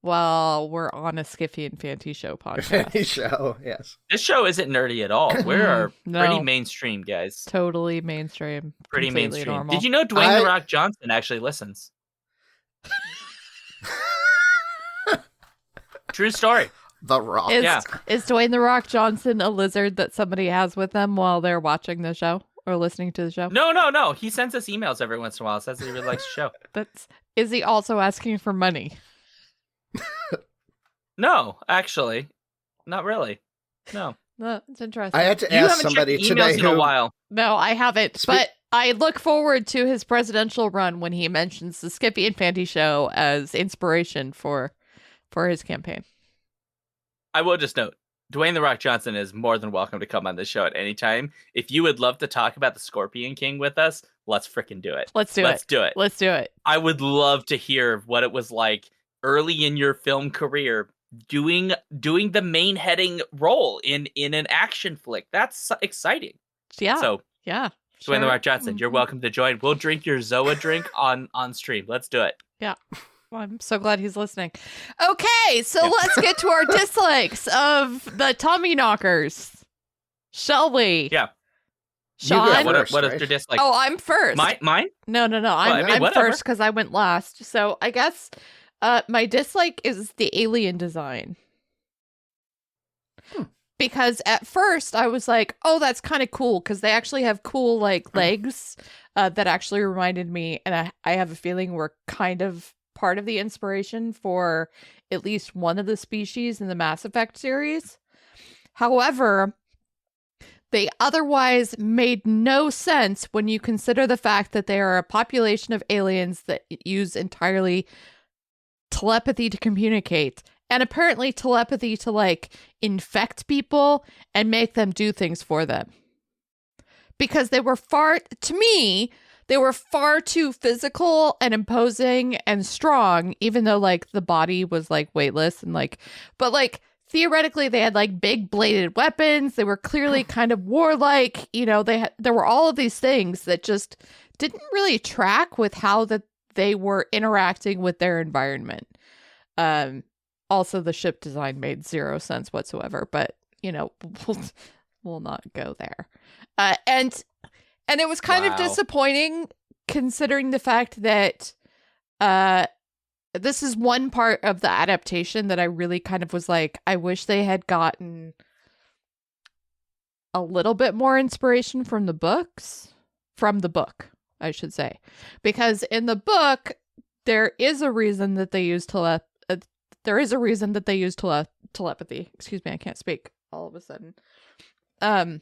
Well, we're on a Skiffy and Fanty Show podcast. Any show, yes. This show isn't nerdy at all. We're No. pretty mainstream, guys. Totally mainstream. Pretty completely mainstream. normal. Did you know Dwayne The Rock Johnson actually listens? True story. The Rock. Is, Yeah. is Dwayne The Rock Johnson a lizard that somebody has with them while they're watching the show or listening to the show? No. He sends us emails every once in a while. Says that he really likes the show. Is he also asking for money? No, actually, not really. No, No, it's interesting. I had to you ask haven't somebody checked today emails in a who while. No, I haven't. But I look forward to his presidential run when he mentions the Skippy and Fanty Show as inspiration for his campaign. I will just note, Dwayne The Rock Johnson is more than welcome to come on this show at any time. If you would love to talk about the Scorpion King with us, let's freaking do it. Let's do Let's it. do it. Let's do it. I would love to hear what it was like early in your film career doing the main heading role in an action flick. That's exciting. Yeah. So, yeah. Dwayne The sure. Rock Johnson, you're Mhm. welcome to join. We'll drink your Zoa drink on stream. Let's do it. Well, I'm so glad he's listening. Okay, so let's get to our dislikes of the Tommyknockers. Shall we? Yeah. You go Sean? first. What is right? your dislike? Oh, I'm first. Mine? No. I mean, I'm whatever. first because I went last. So I guess my dislike is the alien design. Because at first I was like, oh, that's kind of cool because they actually have cool like legs that actually reminded me. And I have a feeling were kind of part of the inspiration for at least one of the species in the Mass Effect series. However, they otherwise made no sense when you consider the fact that they are a population of aliens that use entirely telepathy to communicate, and apparently telepathy to like infect people and make them do things for them. Because they were to me, they were far too physical and imposing and strong, even though like the body was like weightless and like, but like theoretically they had like big bladed weapons. They were clearly kind of warlike. You know, there were all of these things that just didn't really track with how that they were interacting with their environment. Also, the ship design made zero sense whatsoever, but you know, we'll not go there. And it was kind of Wow. disappointing considering the fact that this is one part of the adaptation that I really kind of was like, I wish they had gotten a little bit more inspiration from the book, I should say. Because in the book, there is a reason that they use there is a reason that they use telepathy. Excuse me, I can't speak all of a sudden. And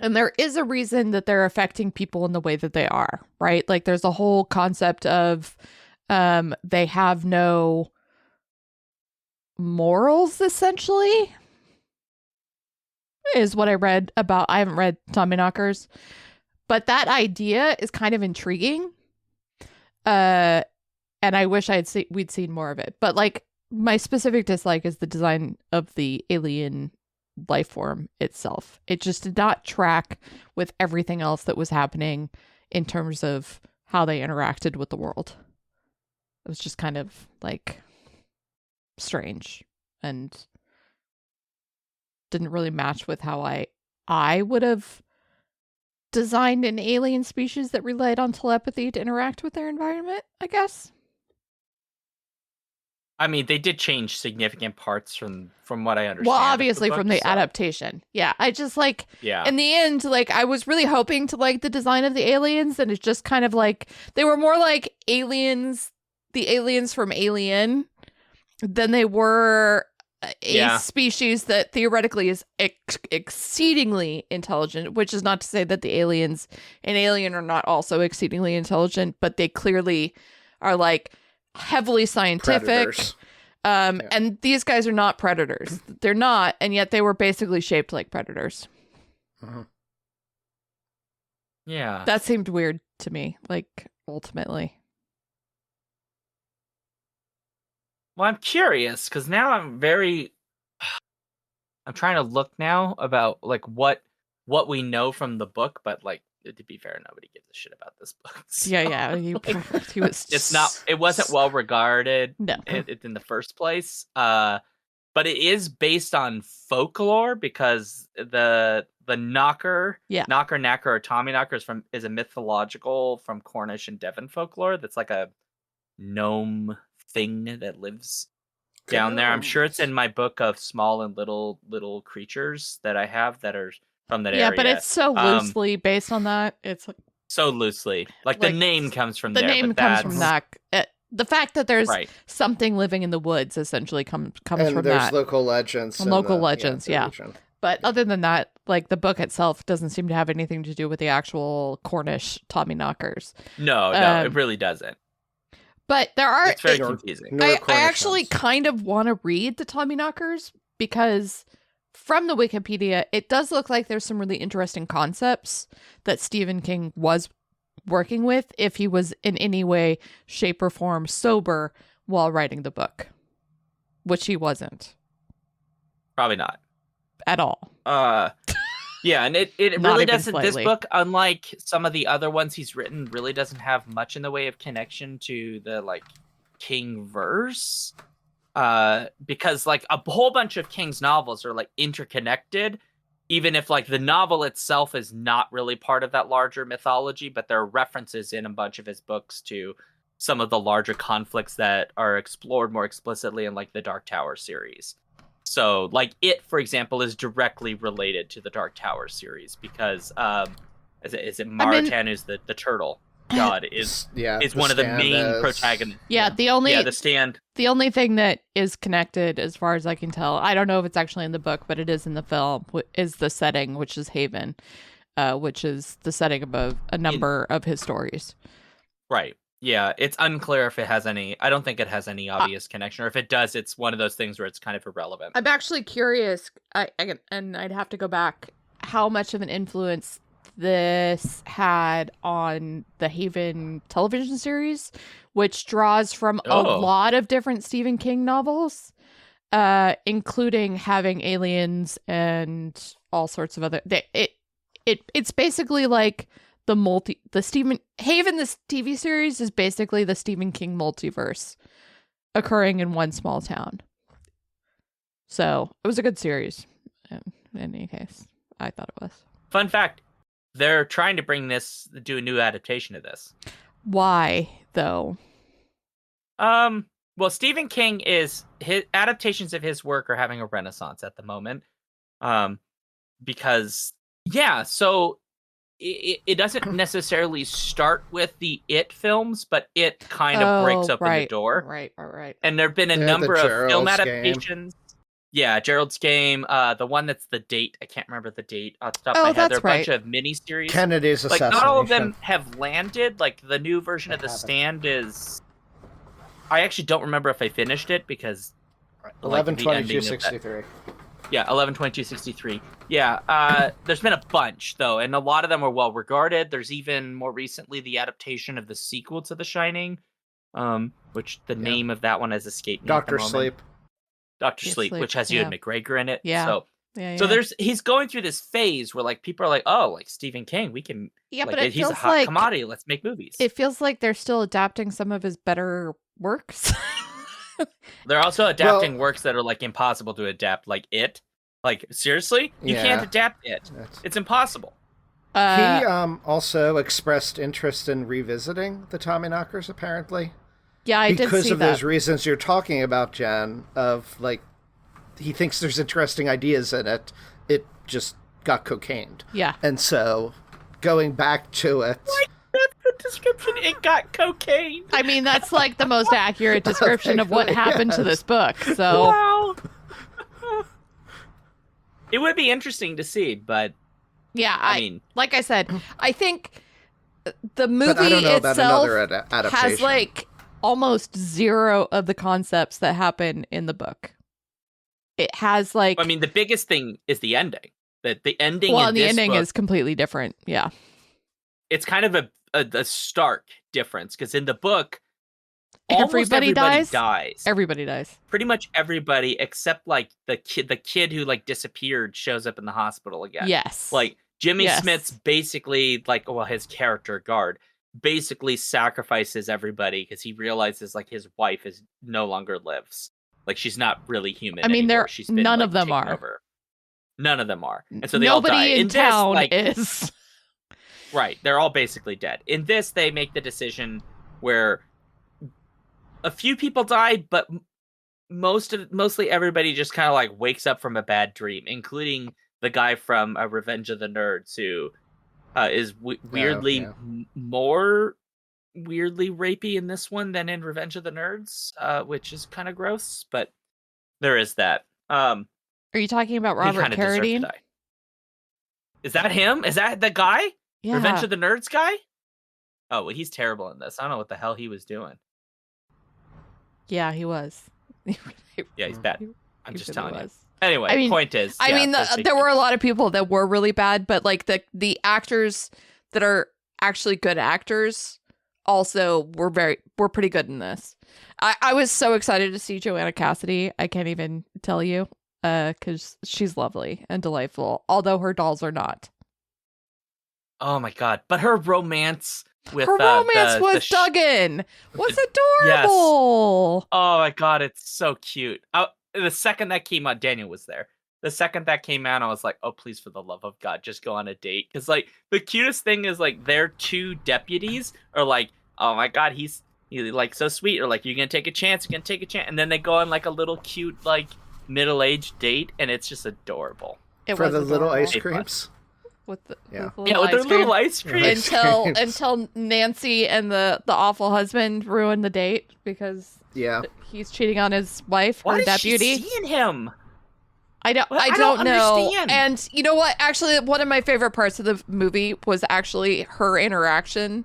there is a reason that they're affecting people in the way that they are, right? Like there's a whole concept of they have no morals, essentially, is what I read about. I haven't read Tommyknockers, but that idea is kind of intriguing. And I wish we'd seen more of it. But like my specific dislike is the design of the alien life form itself. It just did not track with everything else that was happening in terms of how they interacted with the world. It was just kind of like strange and didn't really match with how I would have designed an alien species that relied on telepathy to interact with their environment, I guess. I mean, they did change significant parts from what I understand. Well, obviously book, from the adaptation. Yeah, I just like, yeah. In the end, like, I was really hoping to like the design of the aliens, and it's just kind of like, they were more like aliens, the aliens from Alien, than they were a species that theoretically is exceedingly intelligent, which is not to say that the aliens in Alien are not also exceedingly intelligent, but they clearly are like heavily scientific. Predators. And these guys are not predators. They're not, and yet they were basically shaped like predators. Uh-huh. Yeah. That seemed weird to me, like, ultimately. Well, I'm curious because now I'm trying to look now about like what we know from the book, but like to be fair, nobody gives a shit about this book. So, Yeah. He was. It wasn't well regarded. No. In the first place. But it is based on folklore because the knocker, knacker or Tommyknockers is a mythological from Cornish and Devon folklore. That's like a gnome thing that lives down there. I'm sure it's in my book of small and little creatures that I have that are from that area. Yeah, but it's so loosely based on that. It's like, so loosely, like the name comes from the there. name comes from that. The fact that there's something living in the woods essentially comes from that. And there's local legends. And local legends, yeah. But other than that, like the book itself doesn't seem to have anything to do with the actual Cornish Tommyknockers. No, it really doesn't. But there are. It's very confusing. I actually kind of want to read the Tommyknockers because from the Wikipedia, it does look like there's some really interesting concepts that Stephen King was working with if he was in any way, shape, or form sober while writing the book, which he wasn't. Probably not. At all. Yeah, and it really doesn't. Slightly. This book, unlike some of the other ones he's written, really doesn't have much in the way of connection to the like King verse. Because like a whole bunch of King's novels are like interconnected, even if like the novel itself is not really part of that larger mythology, but there are references in a bunch of his books to some of the larger conflicts that are explored more explicitly in like the Dark Tower series. So, like, it, for example, is directly related to the Dark Tower series because, is it Maratan, who's the turtle god, is one of the main protagonists. Yeah, the stand. The only thing that is connected, as far as I can tell, I don't know if it's actually in the book, but it is in the film, is the setting, which is Haven, which is the setting of a number of his stories. Right. Yeah, it's unclear if it has any. I don't think it has any obvious connection, or if it does, it's one of those things where it's kind of irrelevant. I'm actually curious, and I'd have to go back, how much of an influence this had on the Haven television series, which draws from a lot of different Stephen King novels, including having aliens and all sorts of other. It's basically like. Haven, this TV series is basically the Stephen King multiverse occurring in one small town. So it was a good series. In any case, I thought it was. Fun fact: they're trying to do a new adaptation of this. Why though? Well, Stephen King his adaptations of his work are having a renaissance at the moment. Because so. it doesn't necessarily start with the It films, but it kind of breaks open the door. Right. And there have been a number of film adaptations. Yeah, Gerald's Game. The one that's the date. I can't remember the date off the top of my head. There are a bunch of miniseries. Kennedy's Assassination. Not all of them have landed. Like the new version of The Stand is. I actually don't remember if I finished it because. 11/22/63. Yeah, 11/22/63. Yeah, there's been a bunch though, and a lot of them are well regarded. There's even more recently the adaptation of the sequel to The Shining, which the name of that one has escaped me. Dr. Sleep. Dr. Sleep, which has Ewan McGregor in it. Yeah. So he's going through this phase where like people are like, oh, like Stephen King, we can. Yeah, like, but it he's feels a hot like commodity. Let's make movies. It feels like they're still adapting some of his better works. They're also adapting works that are like impossible to adapt, like It. Like seriously, you can't adapt It. It's impossible. He also expressed interest in revisiting the Tommyknockers, apparently. Yeah, I did see that. Because of those reasons you're talking about, Jen, of like, he thinks there's interesting ideas in it. It just got cocained. Yeah. And so, going back to it... That's the description. It got cocaine. I mean, that's like the most accurate description of what happened to this book. So, wow. It would be interesting to see, but yeah, I mean, like I said, I think the movie itself has like almost zero of the concepts that happen in the book. It has like, I mean, the biggest thing is the ending. That the ending. Well, the ending is completely different. Yeah, it's kind of a stark difference because in the book, everybody dies. Everybody dies. Pretty much everybody except like the kid who like disappeared shows up in the hospital again. Yes. Like Jimmy Smith's basically like, well, his character Guard basically sacrifices everybody because he realizes like his wife is no longer lives. Like she's not really human. I mean, anymore. She's been, none like, of them are. Over. None of them are, and so they all die. Nobody in town is. Right, they're all basically dead. In this, they make the decision where a few people die, but mostly everybody just kind of like wakes up from a bad dream, including the guy from Revenge of the Nerds, who is weirdly more weirdly rapey in this one than in Revenge of the Nerds, which is kind of gross, but there is that. Are you talking about Robert Carradine? Is that him? Is that the guy? Yeah. Revenge of the Nerds guy? Oh, well, he's terrible in this. I don't know what the hell he was doing. Yeah, he was. Yeah, he's bad. I'm just telling you. Anyway, I mean, point is... I mean, there were a lot of people that were really bad, but like the actors that are actually good actors also were pretty good in this. I was so excited to see Joanna Cassidy. I can't even tell you, because she's lovely and delightful, although her dolls are not. Oh my god! But her romance with was Duggan was adorable. Yes. Oh my god, it's so cute. The second that came out, Daniel was there. The second that came out, I was like, "Oh, please, for the love of God, just go on a date." Because like the cutest thing is like their two deputies are like, "Oh my god, he's like so sweet," or like, "You're gonna take a chance, you're gonna take a chance," and then they go on like a little cute like middle-aged date, and it's just adorable. For the little ice creams. With the little ice cream until Nancy and the awful husband ruin the date because he's cheating on his wife, her deputy. Why is she seeing him? I don't know. Understand. And you know what? Actually, one of my favorite parts of the movie was actually her interaction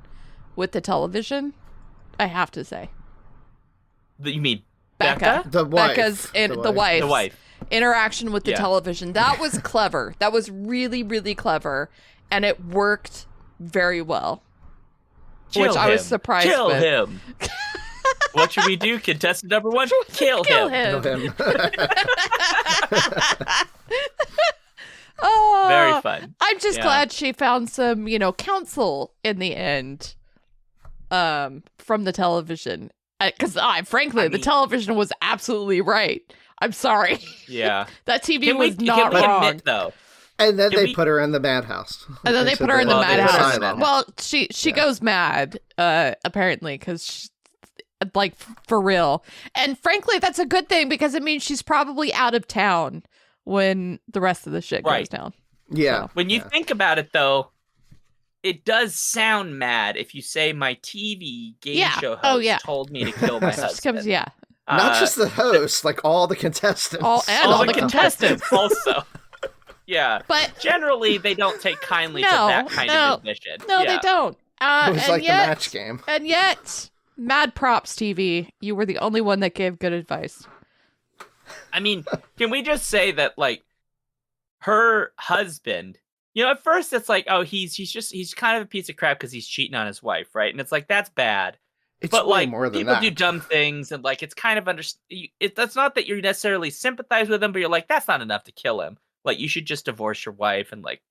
with the television. I have to say. You mean Becca? The wife. Becca's the wife. Interaction with the television. That was clever. That was really, really clever. And it worked very well. I was surprised Kill with. Him. What should we do? Contestant number 1? Kill him. Oh, very fun. I'm just glad she found some, counsel in the end from the television. Because frankly, the television was absolutely right. I'm sorry. Yeah. That TV was not wrong. Admit, though? And then they put her in the madhouse. And then they put her in the madhouse. Well, she goes mad, apparently, because like for real. And frankly, that's a good thing because it means she's probably out of town when the rest of the shit goes down. Yeah. So. When you think about it, though, it does sound mad if you say my TV game show host Oh, yeah. told me to kill my Just husband. comes, yeah. Not just the host, like all the contestants. All the contestants. also. Yeah. But generally, they don't take kindly to No, that kind no. of admission. no, Yeah. they don't. It was And like yet, the match game. And yet, mad props, TV. You were the only one that gave good advice. I mean, can we just say that, like, her husband, at first it's like, oh, he's kind of a piece of crap because he's cheating on his wife, right? And it's like, that's bad. It's But, way like, more than people that. do dumb things, and, like, it's kind of that's not that you necessarily sympathize with him, but you're like, that's not enough to kill him. Like, you should just divorce your wife, and, like,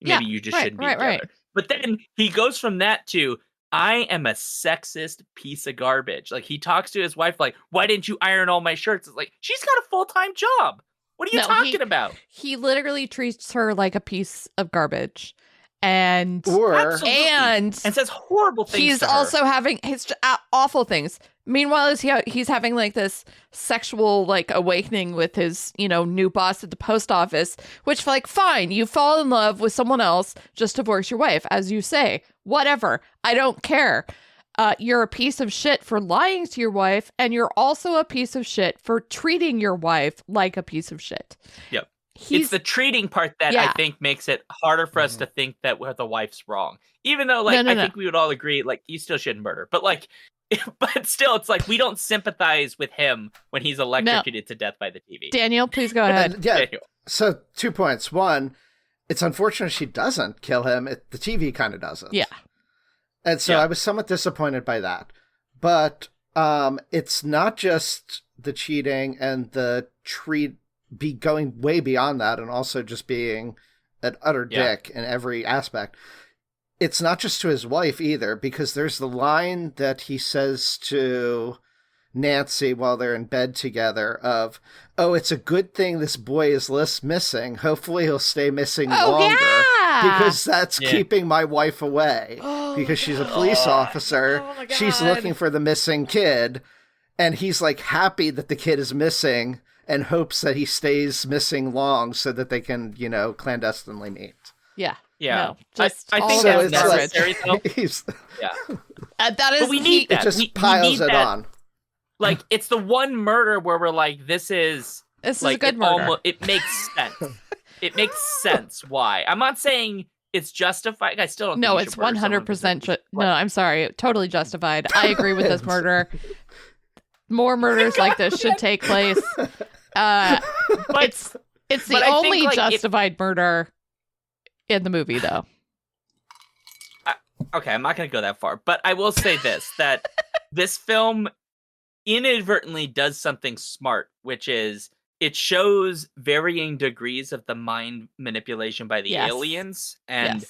maybe you just shouldn't be together. Right. But then he goes from that to, I am a sexist piece of garbage. Like, he talks to his wife like, why didn't you iron all my shirts? It's like, she's got a full-time job. What are you talking about? He literally treats her like a piece of garbage. And Absolutely. and says horrible things he's to her. also having his awful things. Meanwhile, he's having like this sexual like awakening with his, new boss at the post office, which, like, fine, you fall in love with someone else, just divorce your wife, as you say. Whatever. I don't care. You're a piece of shit for lying to your wife, and you're also a piece of shit for treating your wife like a piece of shit. Yep. It's the treating part that I think makes it harder for us to think that the wife's wrong. Even though, like, I think we would all agree, like, he still shouldn't murder. But, like, but still, it's like, we don't sympathize with him when he's electrocuted to death by the TV. Daniel, please go ahead. Daniel. So 2 points. One, it's unfortunate she doesn't kill him. The TV kind of doesn't. Yeah. And so I was somewhat disappointed by that. But it's not just the cheating and the be going way beyond that, and also just being an utter dick in every aspect. It's not just to his wife either, because there's the line that he says to Nancy while they're in bed together of, oh, it's a good thing this boy is less missing. Hopefully he'll stay missing longer. Because that's keeping my wife away. Because she's a police officer. Oh my God. She's looking for the missing kid. And he's like happy that the kid is missing and hopes that he stays missing long so that they can, clandestinely meet. Yeah. Yeah. No, I think so that's it's necessary, though. Yeah. That is, but we need that. It just piles it on. Like, it's the one murder where we're like, this is a good murder. It makes sense. It makes sense why. I'm not saying it's justified. I still don't think No, you it's should murder someone 100%. No, I'm sorry. Totally justified. I agree with this murder. More murders like this should take place. It's the only justified murder in the movie, though. Okay, I'm not going to go that far, but I will say this, that this film inadvertently does something smart, which is it shows varying degrees of the mind manipulation by the aliens, and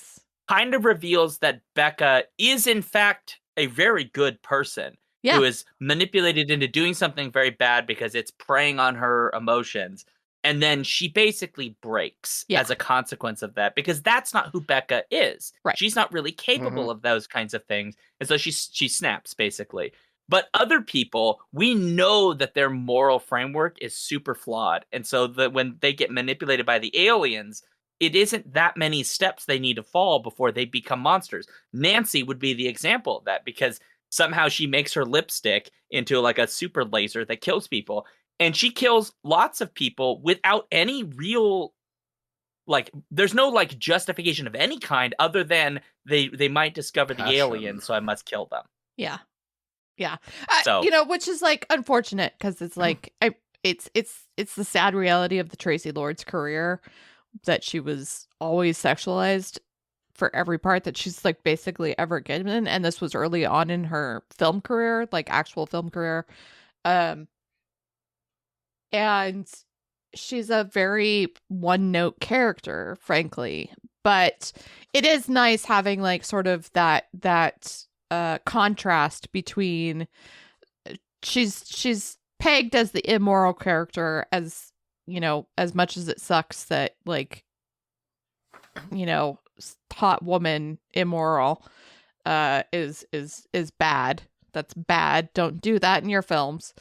kind of reveals that Becca is, in fact, a very good person who is manipulated into doing something very bad because it's preying on her emotions. And then she basically breaks as a consequence of that, because that's not who Becca is. Right. She's not really capable of those kinds of things. And so she snaps, basically. But other people, we know that their moral framework is super flawed. And so when they get manipulated by the aliens, it isn't that many steps they need to fall before they become monsters. Nancy would be the example of that, because somehow she makes her lipstick into like a super laser that kills people. And she kills lots of people without any real, like, there's no, like, justification of any kind other than they might discover the aliens, so I must kill them. Yeah. Yeah. So, which is, like, unfortunate, because it's, like, it's the sad reality of the Tracy Lord's career, that she was always sexualized for every part that she's, like, basically ever given, and this was early on in her film career, like, actual film career. And she's a very one-note character, frankly. But it is nice having, like, sort of that contrast between she's pegged as the immoral character, as, as much as it sucks that, like, hot woman immoral is bad. That's bad. Don't do that in your films.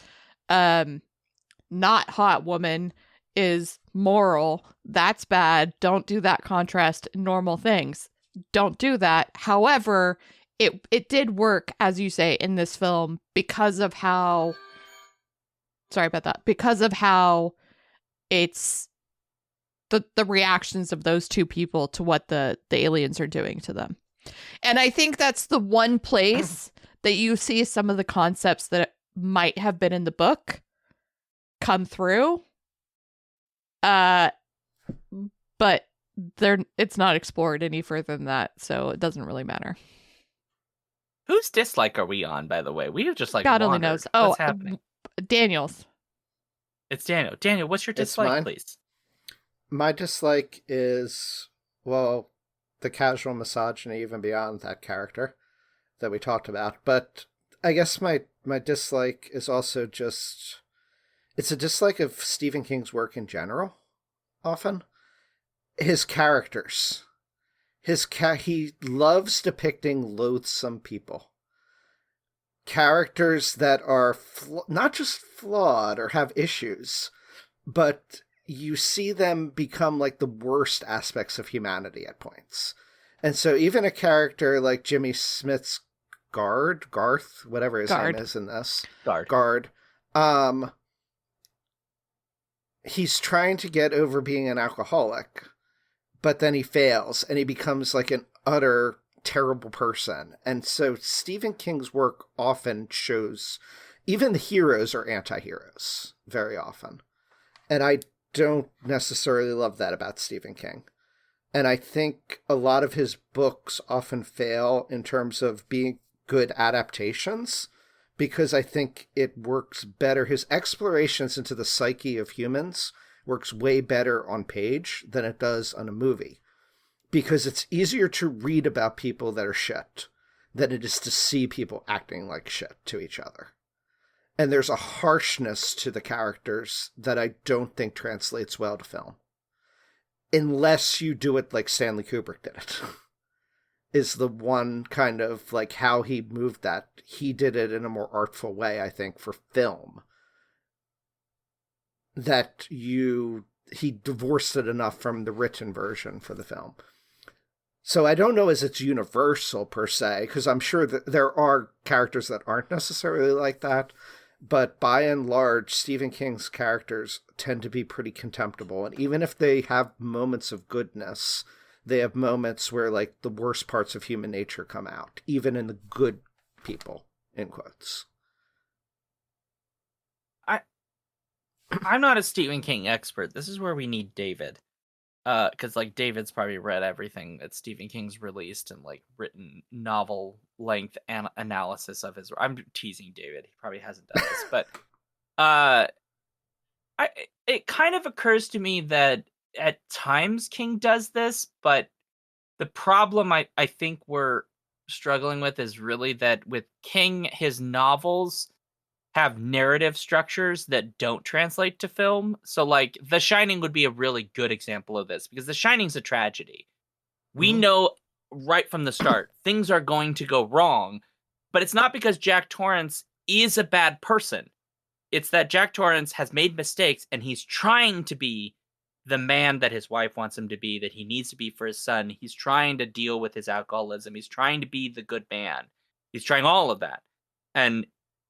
Not hot woman is moral. That's bad. Don't do that contrast in normal things. don't do that. However, it did work, as you say, in this film because of how, sorry about that, because of how it's the reactions of those two people to what the aliens are doing to them. And I think that's the one place that you see some of the concepts that might have been in the book come through. But it's not explored any further than that, so it doesn't really matter. Whose dislike are we on, by the way? We have just like God only wandered. knows. Oh, What's happening? Daniel's. It's Daniel. Daniel, what's your It's dislike, mine. please? My dislike is, well, the casual misogyny even beyond that character that we talked about. But I guess my dislike is also just, it's a dislike of Stephen King's work in general, often. His characters. He loves depicting loathsome people. Characters that are not just flawed or have issues, but you see them become like the worst aspects of humanity at points. And so even a character like Jimmy Smith's Garth, whatever his name is in this. Guard. He's trying to get over being an alcoholic, but then he fails and he becomes like an utter terrible person. And so Stephen King's work often shows even the heroes are anti-heroes very often. And I don't necessarily love that about Stephen King. And I think a lot of his books often fail in terms of being good adaptations because I think it works better. His explorations into the psyche of humans works way better on page than it does on a movie. Because it's easier to read about people that are shit than it is to see people acting like shit to each other. And there's a harshness to the characters that I don't think translates well to film. Unless you do it like Stanley Kubrick did it. Is the one kind of like how he moved that. He did it in a more artful way, I think, for film. That he divorced it enough from the written version for the film. So I don't know as it's universal per se, because I'm sure that there are characters that aren't necessarily like that. But by and large, Stephen King's characters tend to be pretty contemptible. And even if they have moments of goodness, they have moments where like the worst parts of human nature come out, even in the good people, in quotes. I'm not a Stephen King expert. This is where we need David. Because like David's probably read everything that Stephen King's released and like written novel length analysis of his. I'm teasing David. He probably hasn't done this, but it kind of occurs to me that at times King does this, but the problem I think we're struggling with is really that with King, his novels have narrative structures that don't translate to film. So like The Shining would be a really good example of this because The Shining's a tragedy. We know right from the start things are going to go wrong, but it's not because Jack Torrance is a bad person. It's that Jack Torrance has made mistakes and he's trying to be the man that his wife wants him to be, that he needs to be for his son. He's trying to deal with his alcoholism. He's trying to be the good man. He's trying all of that. And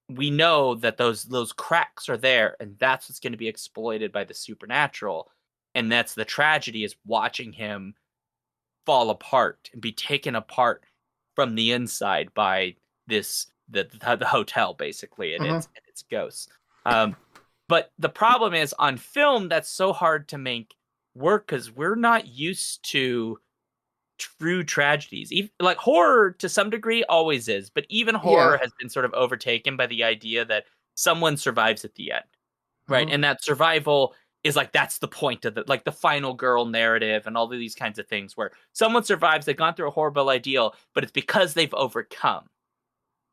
we know that those cracks are there, and that's what's going to be exploited by the supernatural. And that's the tragedy, is watching him fall apart and be taken apart from the inside by the hotel, basically, and its ghosts. But the problem is, on film, that's so hard to make work because we're not used to true tragedies. Like horror to some degree always is, but even horror has been sort of overtaken by the idea that someone survives at the end, right? And that survival is like, that's the point of the final girl narrative and all of these kinds of things where someone survives, they've gone through a horrible ideal, but it's because they've overcome.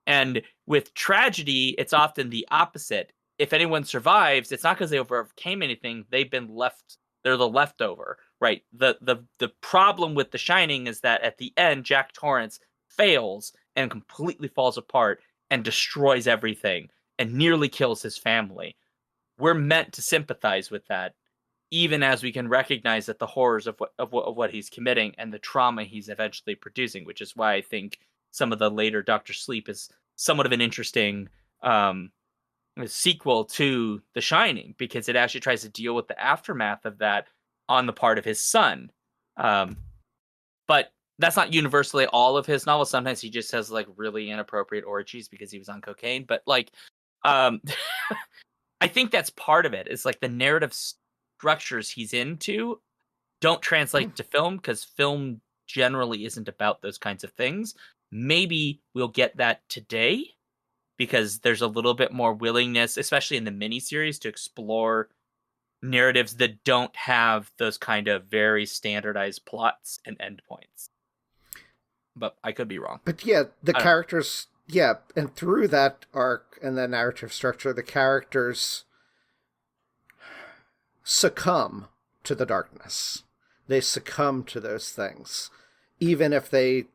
And with tragedy, it's often the opposite. If anyone survives, it's not because they overcame anything, they've been left. They're the leftover, right? The problem with The Shining is that at the end, Jack Torrance fails and completely falls apart and destroys everything and nearly kills his family. We're meant to sympathize with that, even as we can recognize that the horrors of what he's committing and the trauma he's eventually producing, which is why I think some of the later Doctor Sleep is somewhat of an interesting sequel to The Shining, because it actually tries to deal with the aftermath of that on the part of his son. But that's not universally all of his novels. Sometimes he just has like really inappropriate orgies because he was on cocaine. But like, I think that's part of it. It's like the narrative structures he's into don't translate to film, because film generally isn't about those kinds of things. Maybe we'll get that today, because there's a little bit more willingness, especially in the miniseries, to explore narratives that don't have those kind of very standardized plots and endpoints. But I could be wrong. But yeah, the characters, and through that arc and the narrative structure, the characters succumb to the darkness. They succumb to those things, even if they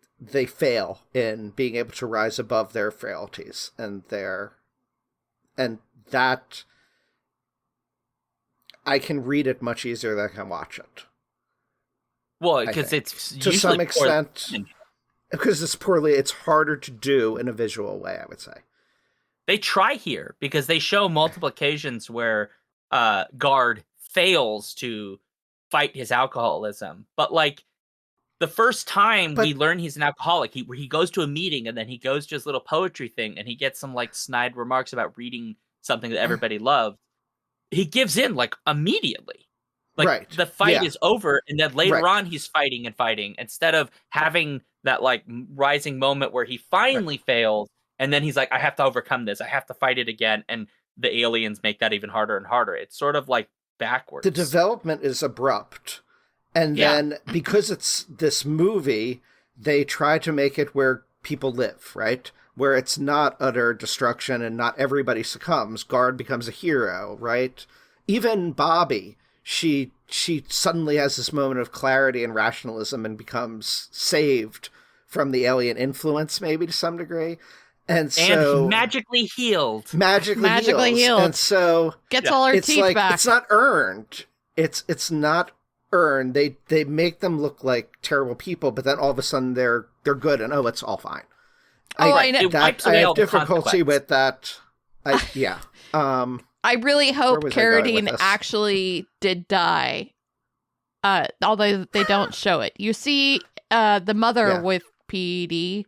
fail in being able to rise above their frailties and that I can read it much easier than I can watch it. Well, because it's to some extent, because it's harder to do in a visual way, I would say. They try here because they show multiple occasions where Guard fails to fight his alcoholism, but like the first time we learn he's an alcoholic, he goes to a meeting and then he goes to his little poetry thing and he gets some like snide remarks about reading something that everybody loved. He gives in like immediately. Like the fight is over, and then later on he's fighting instead of having that like rising moment where he finally fails, and then he's like, I have to overcome this. I have to fight it again, and the aliens make that even harder and harder. It's sort of like backwards. The development is abrupt. And then because it's this movie, they try to make it where people live, right? Where it's not utter destruction and not everybody succumbs. Guard becomes a hero, right? Even Bobby, she suddenly has this moment of clarity and rationalism and becomes saved from the alien influence, maybe to some degree. And magically healed. Magically healed. And so gets all her teeth back. It's not earned. It's not earned. They make them look like terrible people, but then all of a sudden they're good and it's all fine. I know. I have difficulty with that. I really hope Carradine actually did die. Although they don't show it. You see the mother with PD.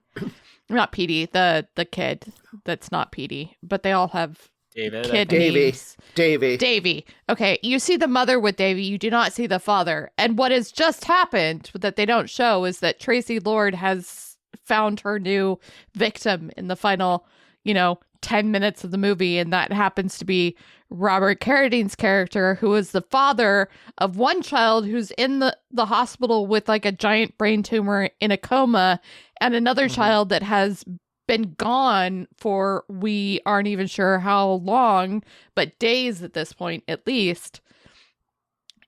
Not PD, the kid that's not PD, but they all have kid names. Davy. Okay, you see the mother with Davy, you do not see the father. And what has just happened that they don't show is that Tracy Lord has found her new victim in the final, 10 minutes of the movie, and that happens to be Robert Carradine's character, who is the father of one child who's in the hospital with like a giant brain tumor in a coma, and another child that has been gone for we aren't even sure how long, but days at this point at least.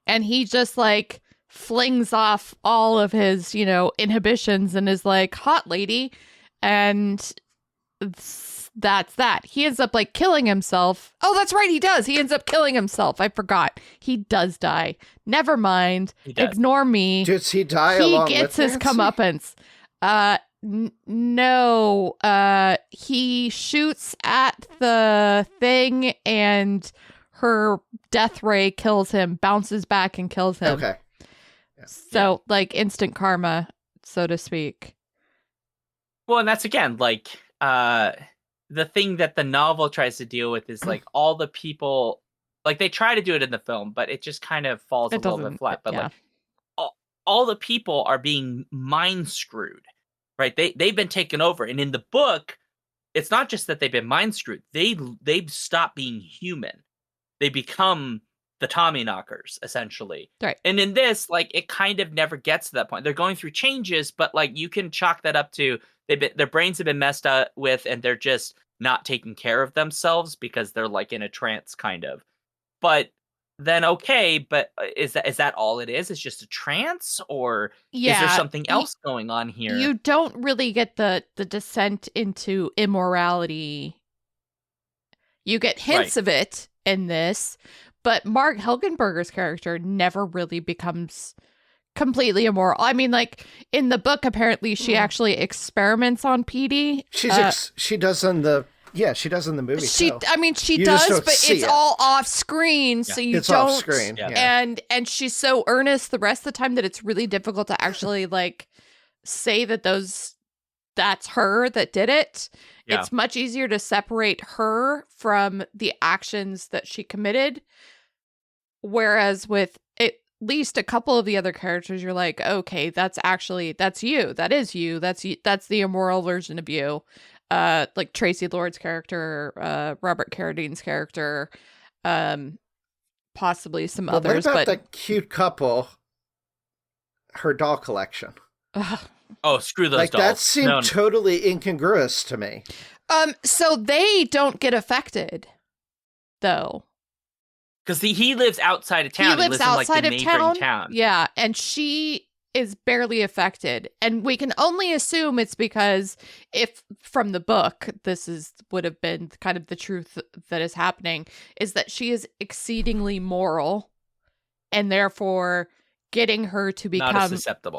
And he just like flings off all of his, inhibitions and is like, hot lady. And that's that. He ends up like killing himself. Oh, that's right. He does. He ends up killing himself. I forgot. He does die. Never mind. Ignore me. Does he die he along gets with his Nancy? comeuppance. No. He shoots at the thing and her death ray kills him, bounces back and kills him. Okay. So like instant karma, so to speak. Well, and that's again like the thing that the novel tries to deal with is like all the people, like they try to do it in the film, but it just kind of falls a little bit flat. But like all the people are being mind screwed, right? They've been taken over, and in the book, it's not just that they've been mind screwed. They've stopped being human. They become the Tommyknockers, essentially. Right. And in this, like it kind of never gets to that point. They're going through changes, but like you can chalk that up to their brains have been messed up with, and they're just not taking care of themselves because they're like in a trance, kind of. But then but is that all it is? It's just a trance, or is there something else going on here? You don't really get the descent into immorality. You get hints of it in this, But Mark Helgenberger's character never really becomes completely immoral. I mean, like, in the book, apparently she actually experiments on Petey. She does in the movie. She too. she You just does, don't but see it's it. all off screen, so you It's don't. off screen. Yeah. And she's so earnest the rest of the time that it's really difficult to actually like say that that's her that did it. Yeah. It's much easier to separate her from the actions that she committed. Whereas with at least a couple of the other characters, you're like, okay, that's you. That is you. That's the immoral version of you. Like Tracy Lord's character, Robert Carradine's character, possibly some others. What about but the cute couple? Her doll collection. Oh, screw those Like dolls. that seemed totally incongruous to me. So they don't get affected, though. Because he lives outside of town. He lives outside in, like, the of neighboring town. Yeah, and she is barely affected, and we can only assume it's because if from the book would have been kind of the truth that is happening is that she is exceedingly moral, and therefore getting her to become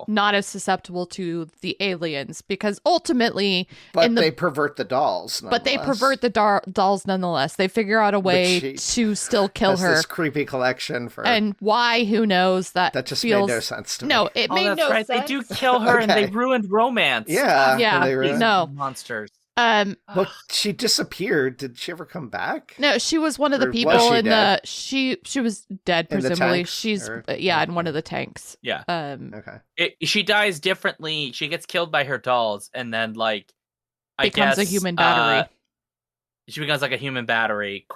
not as susceptible to the aliens, because ultimately they pervert the dolls. But they pervert the dolls nonetheless. They figure out a way to still kill her. This creepy collection for and why? Who knows? That just feels... made no sense to me. No, it made no sense. They do kill her, and they ruined romance. Yeah. They ruined monsters. Well, she disappeared. Did she ever come back? No, she was one of the people in the. She was dead, presumably. She's in one of the tanks. Yeah. Okay. She dies differently. She gets killed by her dolls, and then becomes a human battery. She becomes like a human battery ?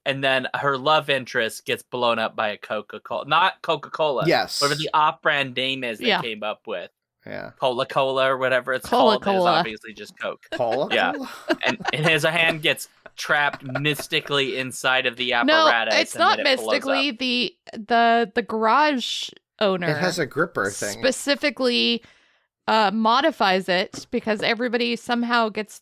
And then her love interest gets blown up by a Coca-Cola, not Coca-Cola. Yes. Whatever the off-brand name is they came up with. Yeah. Cola or whatever it's called. It's obviously just Coke. Cola? Yeah. And his hand gets trapped mystically inside of the apparatus. No, it's not mystically. The garage owner. It has a gripper thing. Specifically modifies it because everybody somehow gets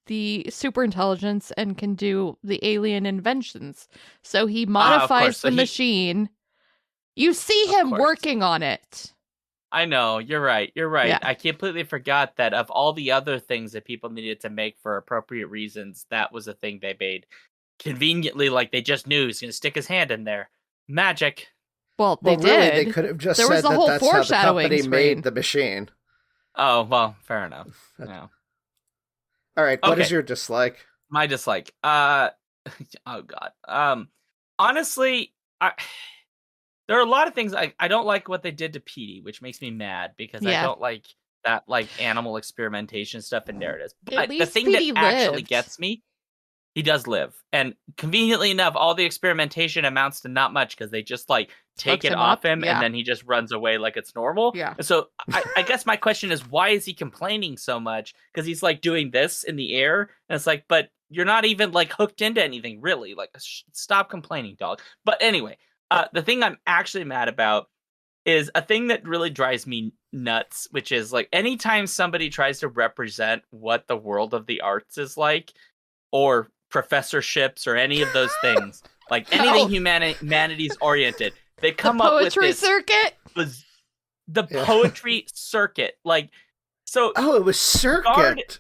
the super intelligence and can do the alien inventions. So he modifies the machine. You see him working on it. I know, you're right. Yeah. Yeah. I completely forgot that of all the other things that people needed to make for appropriate reasons, that was a thing they made. Conveniently, like they just knew he's going to stick his hand in there. Magic. Well, they did. Really, they could have just said that's how the company made the machine. Oh, well, fair enough. No. All right, what is your dislike? My dislike. Oh, God. Honestly, there are a lot of things I don't like what they did to Petey, which makes me mad because I don't like that animal experimentation stuff in narratives. But the thing that actually gets me, he does live. And conveniently enough, all the experimentation amounts to not much because they just take it off him and then he just runs away like it's normal. Yeah. And so I guess my question is, why is he complaining so much? Because he's doing this in the air and it's but you're not even hooked into anything really. Stop complaining, dog. But anyway. The thing I'm actually mad about is a thing that really drives me nuts, which is anytime somebody tries to represent what the world of the arts is like, or professorships or any of those things, anything humanities oriented, they come up with this circuit. The poetry circuit, so. Oh, it was circuit.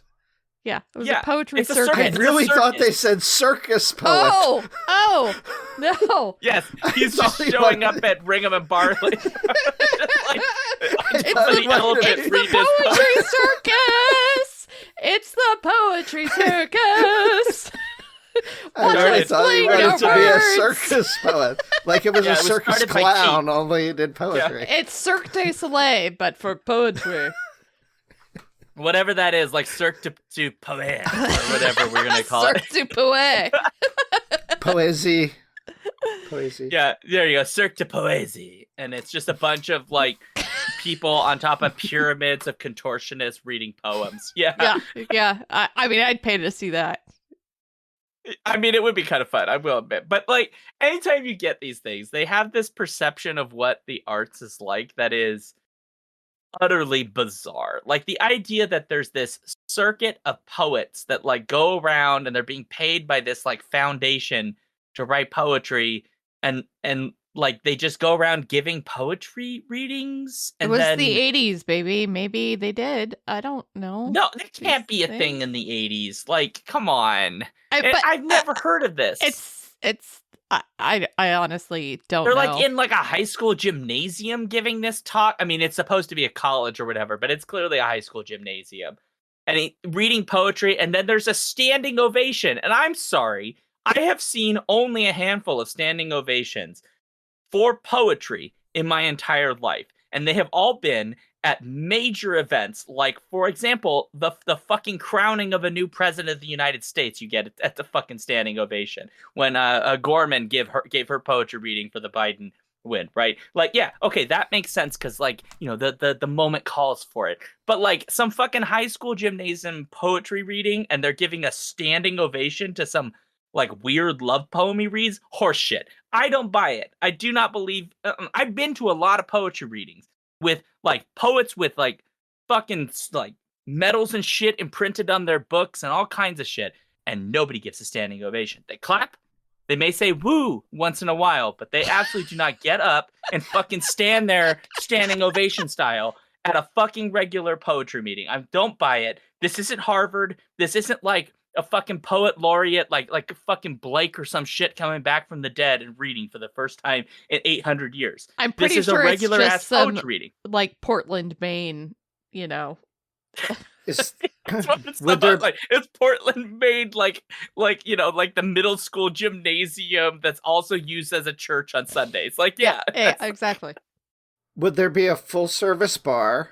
Yeah, it was a poetry circuit. I really thought they said circus poet. Oh, no. Yes, he's just showing up at Brigham and Barley. It's the poetry circus. It's the poetry circus. I thought he wanted to be a circus poet. It was a circus clown, only he did poetry. Yeah. It's Cirque du Soleil, but for poetry. Whatever that is, Cirque du Poet, or whatever we're going to call it. Cirque du Poet. Poesie. Yeah, there you go. Cirque du Poesie. And it's just a bunch of, people on top of pyramids of contortionists reading poems. Yeah. Yeah. I mean, I'd pay to see that. I mean, it would be kind of fun, I will admit. But, anytime you get these things, they have this perception of what the arts is like that is utterly bizarre. The idea that there's this circuit of poets that go around and they're being paid by this foundation to write poetry and like they just go around giving poetry readings, It and was then the 80s, baby. Maybe they did. I don't know. no, that can't be a things. thing in the 80s. Like, come on. But I've never heard of this. It's I honestly don't They're know. like in like a high school gymnasium giving this talk. I mean, it's supposed to be a college or whatever, but it's clearly a high school gymnasium. And reading poetry, and then there's a standing ovation. And I'm sorry, I have seen only a handful of standing ovations for poetry in my entire life. And they have all been at major events, like, for example, the fucking crowning of a new president of the United States. You get it at the fucking standing ovation when Gorman gave her poetry reading for the Biden win, right? Like, yeah, okay, that makes sense because, like, you know, the moment calls for it. But like some fucking high school gymnasium poetry reading, and they're giving a standing ovation to some like weird love poem he reads, horseshit. I don't buy it. I do not believe. I've been to a lot of poetry readings with like poets with like fucking like medals and shit imprinted on their books and all kinds of shit, and nobody gives a standing ovation. They clap. They may say woo once in a while, but they absolutely do not get up and fucking stand there standing ovation style at a fucking regular poetry meeting. I don't buy it. This isn't Harvard. This isn't like a fucking poet laureate like fucking Blake or some shit coming back from the dead and reading for the first time in 800 years. I'm pretty this is sure a regular it's just ass some, poetry reading. like Portland, Maine, you know. Is, That's what it's would about. there, Like, it's Portland made like you know, like the middle school gymnasium that's also used as a church on Sundays. Like, yeah. Exactly. would there be a full service bar?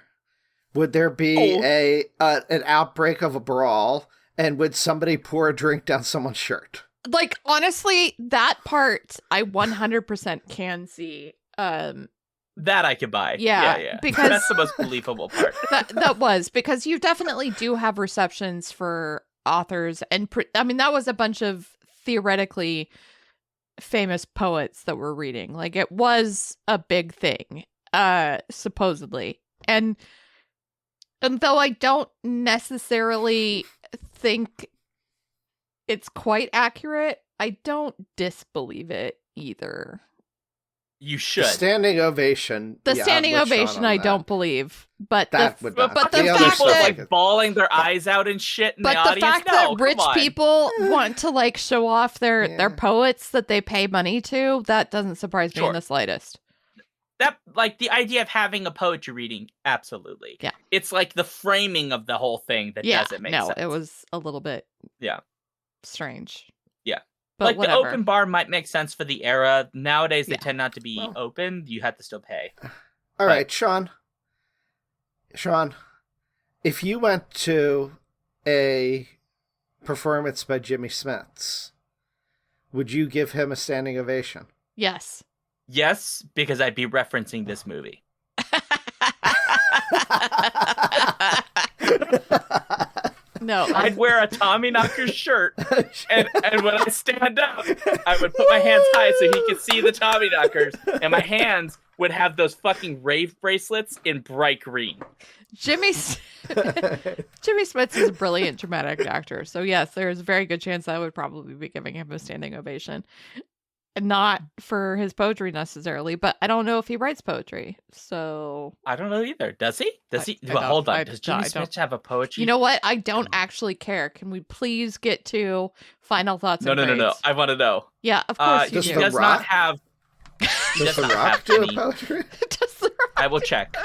Would there be an outbreak of a brawl? And would somebody pour a drink down someone's shirt? Like, honestly, that part I 100% can see. That I could buy. Yeah, because that's the most believable part. That was because you definitely do have receptions for authors, and I mean that was a bunch of theoretically famous poets that were reading. Like, it was a big thing, supposedly, and though I don't necessarily think it's quite accurate, I don't disbelieve it either. You should. The standing ovation. The standing ovation, I don't believe, but that the would not. but the The other fact stuff, that like bawling their eyes out and shit in but the the audience. fact that rich people want to like show off their poets that they pay money to, that doesn't surprise me in the slightest. That, like, the idea of having a poetry reading, absolutely. Yeah. It's like the framing of the whole thing that doesn't make sense. No, it was a little bit strange. Yeah. But like, whatever. the open bar might make sense for the era. Nowadays, they Yeah. tend not to be open. You have to still pay. All right, Sean. Sean, if you went to a performance by Jimmy Smits, would you give him a standing ovation? Yes. Yes, because I'd be referencing this movie. No, I'd wear a Tommyknockers shirt, and when I stand up, I would put my hands high so he could see the Tommyknockers, and my hands would have those fucking rave bracelets in bright green. Jimmy Smits is a brilliant dramatic actor, so yes, there's a very good chance I would probably be giving him a standing ovation. Not for his poetry necessarily, but I don't know if he writes poetry, so I don't know either. Does he? Does he? I Well, hold on. I- Does Jimmy I don't- Smits have a poetry? You know what? I don't actually care. Can we please get to final thoughts? No. and grades? I want to know. Yeah, of course you Does He do. The does Rock? not have. He Does does The not Rock have do a any. poetry? Does The Rock I will check.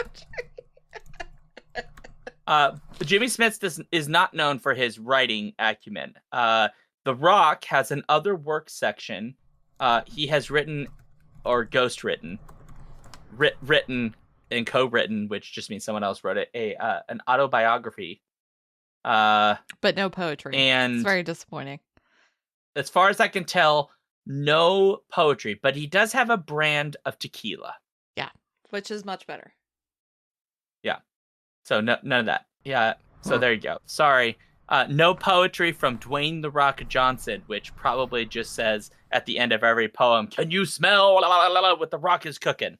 Jimmy Smits is not known for his writing acumen. The Rock has an other work section. He has written or ghostwritten, written and co-written, which just means someone else wrote it. An autobiography. but no poetry. And It's very disappointing. as far as I can tell, no poetry, but he does have a brand of tequila. Which is much better. So none of that. Yeah. So there you go. Sorry. No poetry from Dwayne "The Rock" Johnson, which probably just says at the end of every poem, "Can you smell what the Rock is cooking?"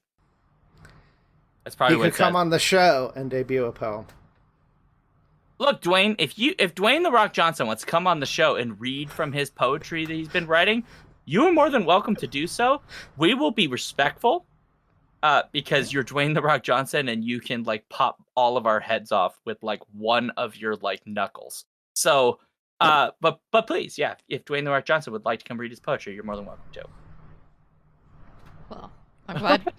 That's probably He what could it come says. on the show and debut a poem. Look, Dwayne, if Dwayne "The Rock" Johnson wants to come on the show and read from his poetry that he's been writing, you are more than welcome to do so. We will be respectful because you're Dwayne The Rock Johnson and you can like pop all of our heads off with like one of your like knuckles. So, but please, yeah, if Dwayne The Rock Johnson would like to come read his poetry, you're more than welcome to. Well, I'm glad.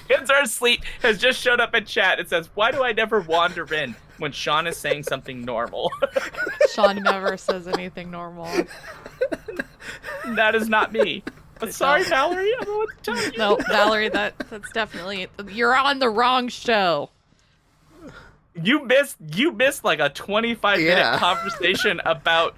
Kids Are Asleep has just showed up in chat. It says, "Why do I never wander in when Sean is saying something normal?" Sean never says anything normal. That is not me. But sorry, Valerie. I don't know what to tell you. No, Valerie, that's definitely you're on the wrong show. You missed like a 25-minute conversation about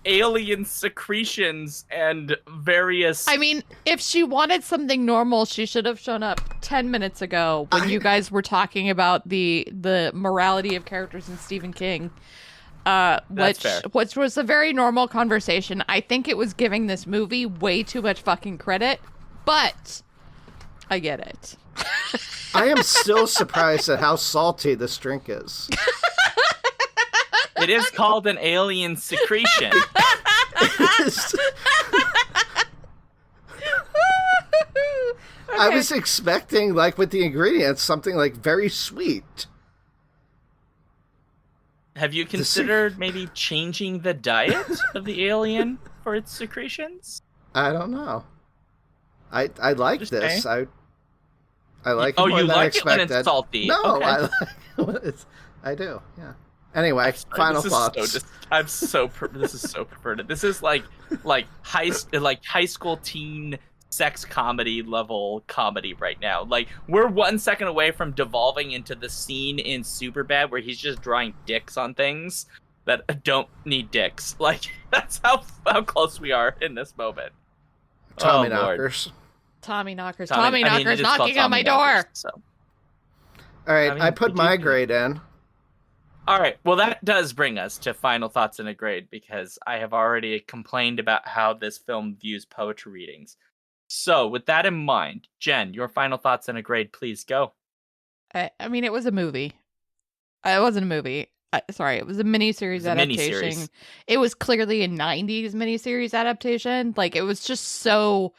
alien secretions and various. I mean, if she wanted something normal, she should have shown up 10 minutes ago when you guys were talking about the morality of characters in Stephen King. Which was a very normal conversation. I think it was giving this movie way too much fucking credit, but I get it. I am still surprised at how salty this drink is. It is called an alien secretion. I was expecting, like, with the ingredients, something like very sweet. Have you considered maybe changing the diet of the alien for its secretions? I don't know. I like Just this. saying. I like it Oh, more you than I like it when expected. it's salty. No, Okay. I like it. I do. Yeah. Anyway, final thoughts. This is so perverted. This is like high school teen sex comedy level comedy right now. Like, we're 1 second away from devolving into the scene in Superbad where he's just drawing dicks on things that don't need dicks. Like, that's how close we are in this moment. Tommyknockers. Tommyknockers. Tommy- I mean, it Tommyknockers is called knocking on my door. Tommyknockers, so. All right, I mean, I put did my you- grade in. All right. Well, that does bring us to final thoughts and a grade because I have already complained about how this film views poetry readings. So, with that in mind, Jen, your final thoughts and a grade, please go. I mean, it was a movie. It wasn't a movie. Sorry, it was a miniseries adaptation. Miniseries. It was clearly a 90s miniseries adaptation. Like, it was just so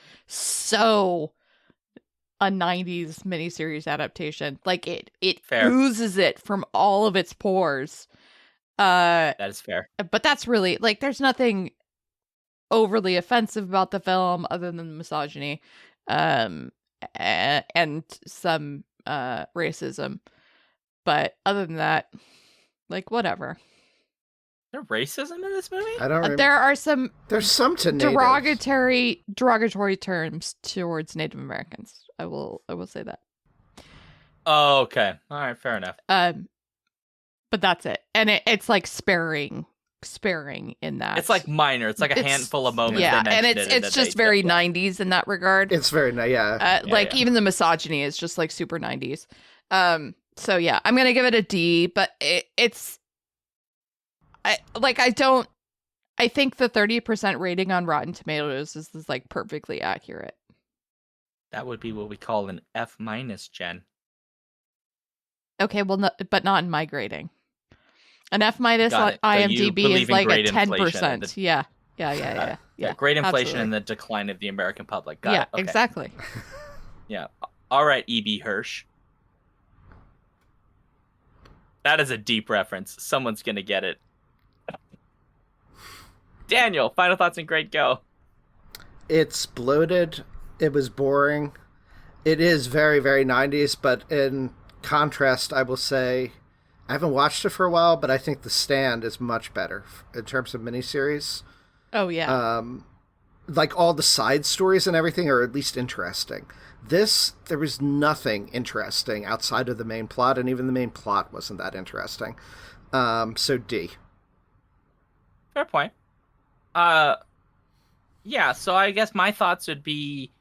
a 90s miniseries adaptation. Like, it Fair. oozes it from all of its pores. That is fair. But that's really, like, there's nothing overly offensive about the film other than the misogyny and some racism. But other than that, like, whatever. Is there racism in this movie? I don't remember. There are some There's some to native. derogatory terms towards Native Americans. I will say that. Oh, okay. All right, fair enough. But that's it. And it's like sparing in that. It's like minor. It's like a handful of moments. Yeah, they and mentioned it's that just they very did. 90s in that regard. It's very like yeah. even the misogyny is just like super 90s. So yeah, I'm gonna give it a D, but I think the 30% rating on Rotten Tomatoes is like perfectly accurate. That would be what we call an F-, Jen. Okay, well, but not in my grading. An F- on Got it. So you IMDb believe is in like a grade inflation 10%. and the- Yeah. Great inflation absolutely. and the decline of the American public. Got it. Okay. Exactly. Yeah. All right, E.B. Hirsch. That is a deep reference. Someone's going to get it. Daniel, final thoughts and grade, go. It's bloated. It was boring. It is very, very 90s, but in contrast, I will say, I haven't watched it for a while, but I think The Stand is much better in terms of miniseries. Oh, yeah. Like, all the side stories and everything are at least interesting. There was nothing interesting outside of the main plot, and even the main plot wasn't that interesting. So D. Fair point. Yeah, so I guess my thoughts would be,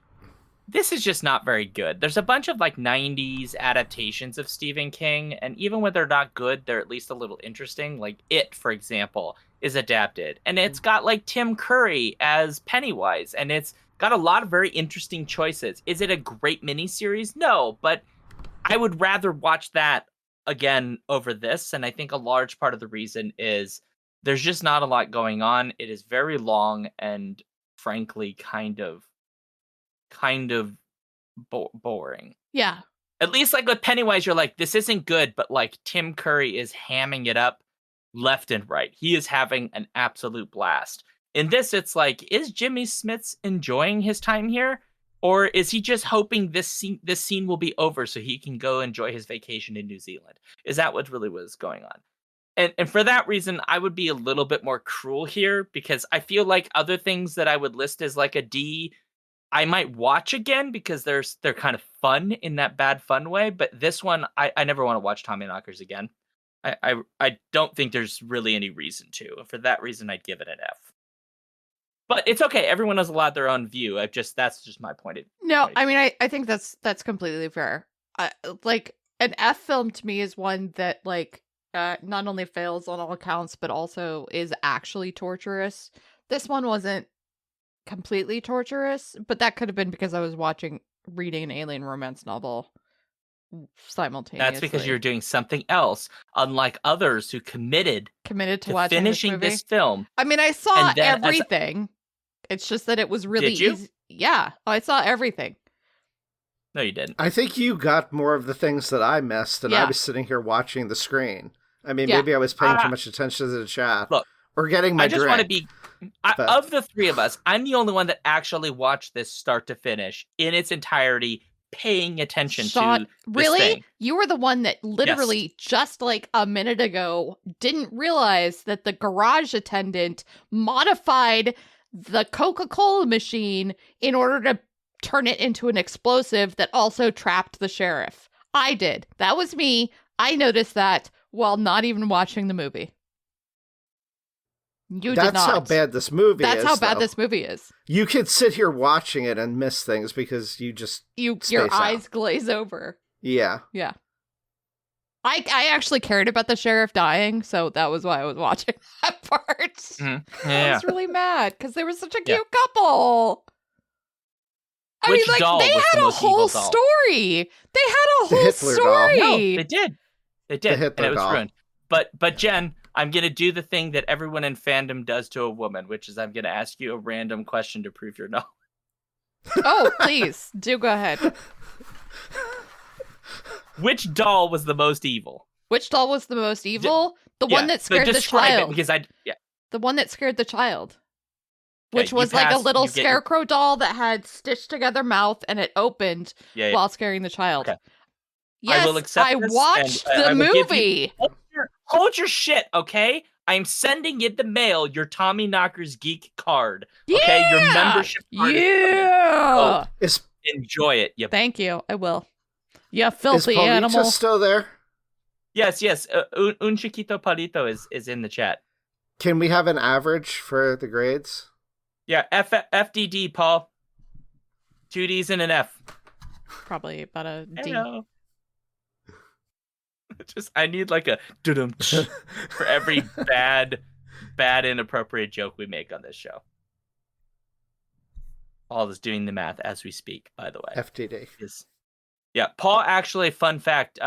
this is just not very good. There's a bunch of like 90s adaptations of Stephen King, and even when they're not good, they're at least a little interesting. Like It, for example, is adapted, and it's got like Tim Curry as Pennywise, and it's got a lot of very interesting choices. Is it a great miniseries? No, but I would rather watch that again over this, and I think a large part of the reason is there's just not a lot going on. It is very long, and frankly kind of boring. Yeah. At least like with Pennywise, you're like, this isn't good, but like Tim Curry is hamming it up left and right. He is having an absolute blast. In this, it's like, is Jimmy Smits enjoying his time here? Or is he just hoping this scene will be over so he can go enjoy his vacation in New Zealand? Is that what really was going on? And for that reason, I would be a little bit more cruel here, because I feel like other things that I would list as like a D, I might watch again because they're kind of fun in that bad fun way. But this one, I never want to watch Tommyknockers again. I don't think there's really any reason to. For that reason, I'd give it an F. But it's okay. Everyone has allowed their own view. That's just my point. No, I mean, I think that's completely fair. Like an F film to me is one that like not only fails on all accounts, but also is actually torturous. This one wasn't completely torturous, but that could have been because I was reading an alien romance novel simultaneously. That's because you're doing something else, unlike others who committed to watching finishing this film. I mean, I saw everything. It's just that it was really Did you? easy. Yeah, I saw everything. No, you didn't. I think you got more of the things that I missed, and I Yeah. was sitting here watching the screen. I mean, Yeah. maybe I was paying too much attention to the chat. Look, or getting my I just drink. want to be... of the three of us, I'm the only one that actually watched this start to finish in its entirety, paying attention to this really? thing. You were the one that literally just like a minute ago didn't realize that the garage attendant modified the Coca-Cola machine in order to turn it into an explosive that also trapped the sheriff. I did. That was me. I noticed that while not even watching the movie. You did not. That's how bad this movie is. That's how bad though. this movie is. You could sit here watching it and miss things because you just Your space eyes out. glaze over. Yeah. Yeah. I actually cared about the sheriff dying, so that was why I was watching that part. Mm-hmm. I Yeah. was really mad because they were such a Yeah. cute couple. I Which mean, like, doll they was the had a most whole evil doll? story. They had a The whole Hitler doll. story. No, they did. They did, Hitler and it was doll. ruined. But Jen, I'm gonna do the thing that everyone in fandom does to a woman, which is I'm gonna ask you a random question to prove your knowledge. Oh, please, do go ahead. Which doll was the most evil? Which doll was the most evil? The one that scared the describe child. It because The one that scared the child. Yeah, Which you was like a pass, little you get your- scarecrow doll that had stitched together mouth and it opened yeah. while scaring the child. Okay. Yes, I will accept I this, watched and the I will give you- movie. Hold your shit, okay? I'm sending in the mail your Tommyknockers geek card. Okay, your membership card. Yeah. Is Enjoy it. You... Thank you. I will. You is filthy Paulita animal. still there? Yes. Un chiquito palito is in the chat. Can we have an average for the grades? Yeah, FDD, Paul. 2 Ds and an F. Probably about a D. Hello. I need like a dum for every bad, inappropriate joke we make on this show. Paul is doing the math as we speak, by the way. FTD. Yeah, Paul actually, fun fact,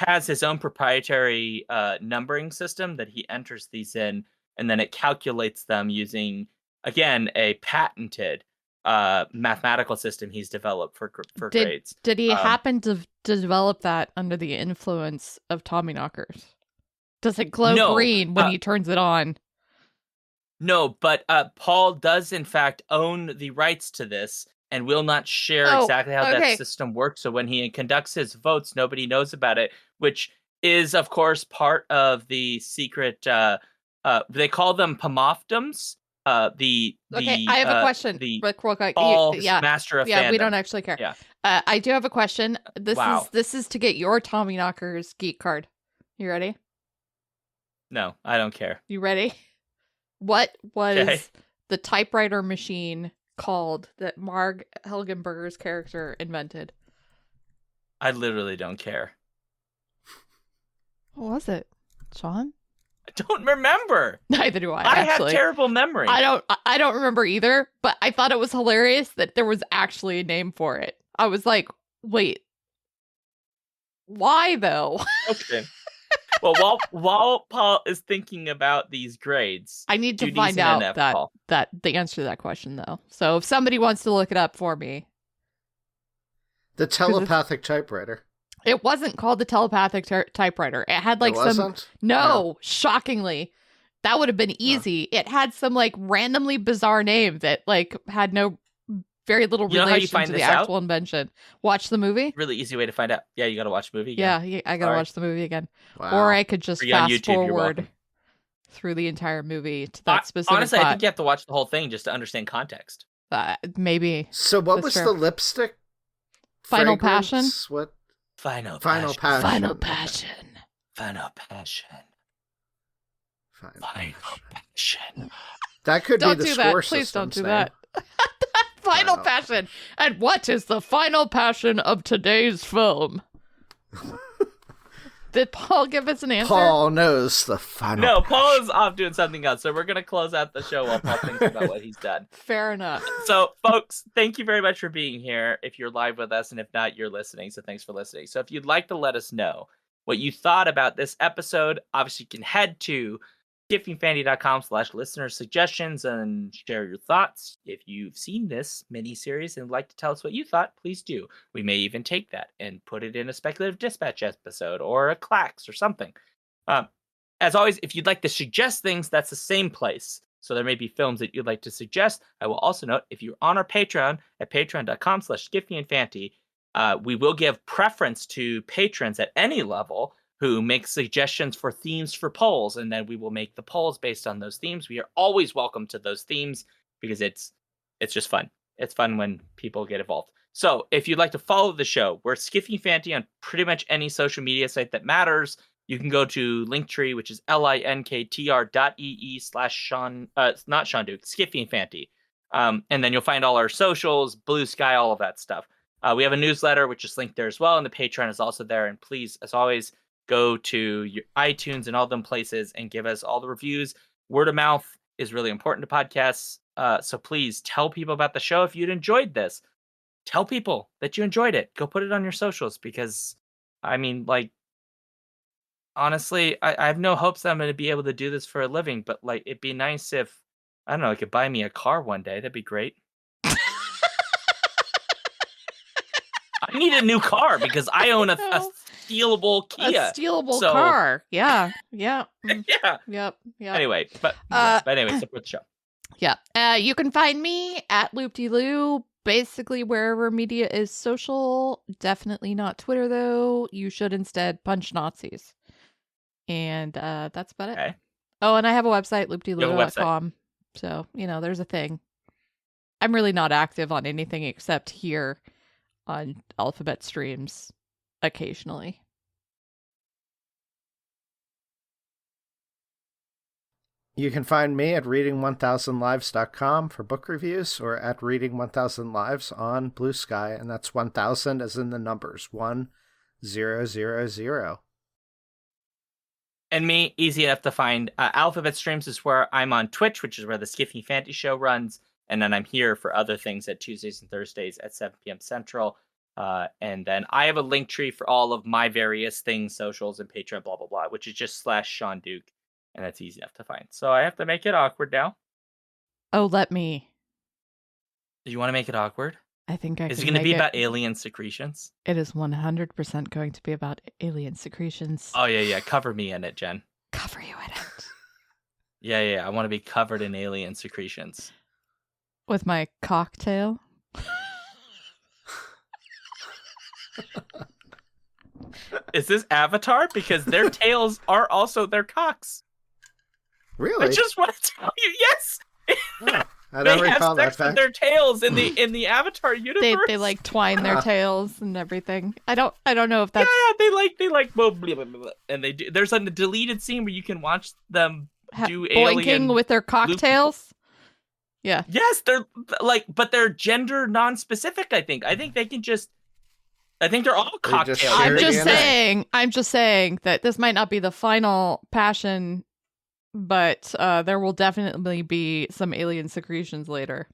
has his own proprietary numbering system that he enters these in, and then it calculates them using, again, a patented mathematical system he's developed for grades. Did he happen to develop that under the influence of Tommyknockers? Does it glow green when he turns it on? No, but Paul does in fact own the rights to this and will not share exactly how that system works. So when he conducts his votes, nobody knows about it, which is, of course, part of the secret. They call them pomoptums. I have a question. Real quick. Paul's master of fandom. We don't actually care. Yeah. I do have a question. This is to get your Tommyknockers geek card. You ready? No, I don't care. You ready? What was the typewriter machine called that Marg Helgenberger's character invented? I literally don't care. What was it, Sean? I don't remember. Neither do I. I actually have terrible memory. I don't remember either. But I thought it was hilarious that there was actually a name for it. I was like, wait, why though? Okay. Well, while Paul is thinking about these grades, I need to Ds find and an out F, Paul. that the answer to that question, though. So if somebody wants to look it up for me. The telepathic typewriter. It wasn't called the telepathic typewriter. It had like It wasn't? No, shockingly. That would have been easy. It had some like randomly bizarre name that like had very little You know how you relation find to the this out? actual invention. Watch the movie? Really easy way to find out. Yeah, you got to watch the movie again. Yeah, I gotta watch the movie again. Wow. Or I could just Free on fast YouTube, you're forward welcome. through the entire movie to that specific Honestly, plot. I think you have to watch the whole thing just to understand context. Maybe. So what That's was fair. the lipstick? Final fragrance? Passion? What? Final Final passion. Passion. Final Passion. Final passion. Final Final Passion. passion. That could Don't be the do score that. Please don't system's do name. that. Final Wow. Passion. And what is the final passion of today's film? Did Paul give us an answer? Paul knows the final. No, Paul is off doing something else, so we're going to close out the show while Paul thinks about what he's done. Fair enough. So, folks, thank you very much for being here. If you're live with us, and if not, you're listening. So, thanks for listening. So, if you'd like to let us know what you thought about this episode, obviously, you can head to skiffingfanty.com/listener suggestions and share your thoughts. If you've seen this miniseries and would like to tell us what you thought, please do. We may even take that and put it in a speculative dispatch episode or a Clax or something. As always, if you'd like to suggest things, that's the same place. So there may be films that you'd like to suggest. I will also note, if you're on our Patreon at patreon.com/skiffyandfanty, we will give preference to patrons at any level who make suggestions for themes for polls, and then we will make the polls based on those themes. We are always welcome to those themes because it's just fun. It's fun when people get involved. So if you'd like to follow the show, we're Skiffy Fanty on pretty much any social media site that matters. You can go to Linktree, which is linktr.ee/Sean, not Sean Duke, Skiffy and Fanty. And then you'll find all our socials, Blue Sky, all of that stuff. We have a newsletter, which is linked there as well, and the Patreon is also there. And please, as always, go to your iTunes and all them places and give us all the reviews. Word of mouth is really important to podcasts. So please tell people about the show if you'd enjoyed this. Tell people that you enjoyed it. Go put it on your socials because, I mean, like, honestly, I have no hopes that I'm going to be able to do this for a living, but like, it'd be nice if, I don't know, it could buy me a car one day. That'd be great. I need a new car because I own a stealable Kia. A stealable car. Yeah. Yeah. Yeah. Yep. Yep. Anyway, but anyway, support the show. Yeah. You can find me at Loop-de-Loo, basically wherever media is social. Definitely not Twitter, though. You should instead punch Nazis. And that's about it. Okay. Oh, and I have a website, You have a loopdeloo.com. So, there's a thing. I'm really not active on anything except here on Alphabet Streams occasionally. You can find me at reading1000lives.com for book reviews or at reading1000lives on Blue Sky, and that's 1000 as in the numbers 1000. And me, easy enough to find. Alphabet Streams is where I'm on Twitch, which is where the Skiffy Fanty Show runs. And then I'm here for other things at Tuesdays and Thursdays at 7 p.m. Central. And then I have a link tree for all of my various things, socials, and Patreon, blah, blah, blah, which is just /Sean Duke. And that's easy enough to find. So I have to make it awkward now. Oh, let me. Do you want to make it awkward? I think I Is it can going to make be it. about alien secretions? It is 100% going to be about alien secretions. Oh, yeah. Cover me in it, Jen. Cover you in it. Yeah. I want to be covered in alien secretions. With my cocktail. Is this Avatar? Because their tails are also their cocks. Really? I just want to tell you, yes. Oh, I They don't have recall that sex with fact. their tails in the Avatar universe. They like twine their tails and everything. I don't know if that's they like blah, blah, blah, blah, and they do. There's a deleted scene where you can watch them do boinking alien with their cocktails. Yeah. Yes, they're like, but they're gender non-specific. I think they can just. I think they're all They cocktails. just share I'm just saying that this might not be the final passion, but there will definitely be some alien secretions later.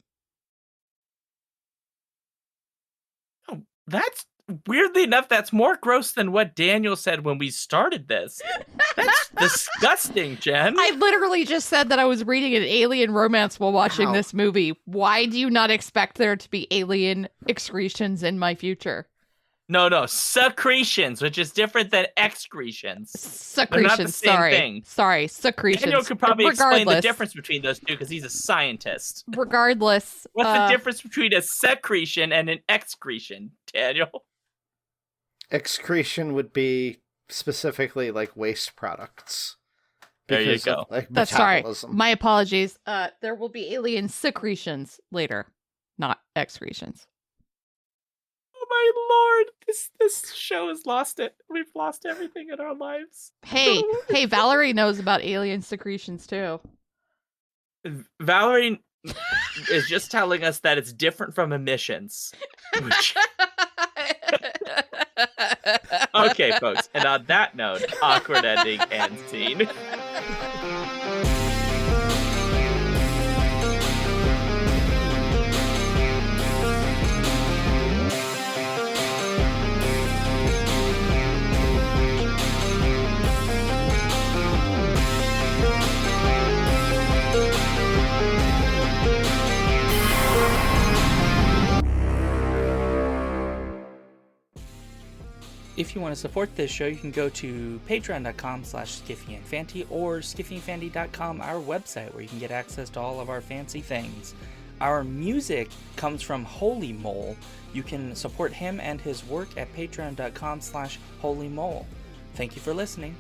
Oh, that's weirdly enough, that's more gross than what Daniel said when we started this. That's disgusting, Jen. I literally just said that I was reading an alien romance while watching Ow. this movie. Why do you not expect there to be alien excretions in my future? No, secretions, which is different than excretions. Secretions, same sorry, thing. secretions. Daniel could probably explain the Regardless. difference between those two because he's a scientist. Regardless. What's the difference between a secretion and an excretion, Daniel? Excretion would be specifically like waste products. There you Because go. of, like, That's sorry. metabolism. My apologies. There will be alien secretions later, not excretions. Oh my lord, this show has lost it. We've lost everything in our lives. Hey, Valerie knows about alien secretions too. Valerie is just telling us that it's different from emissions. Which... Okay, folks, and on that note, awkward ending and scene. If you want to support this show, you can go to patreon.com/skiffyandfanty or skiffyandfanty.com, our website, where you can get access to all of our fancy things. Our music comes from Holy Mole. You can support him and his work at patreon.com/holymole. Thank you for listening.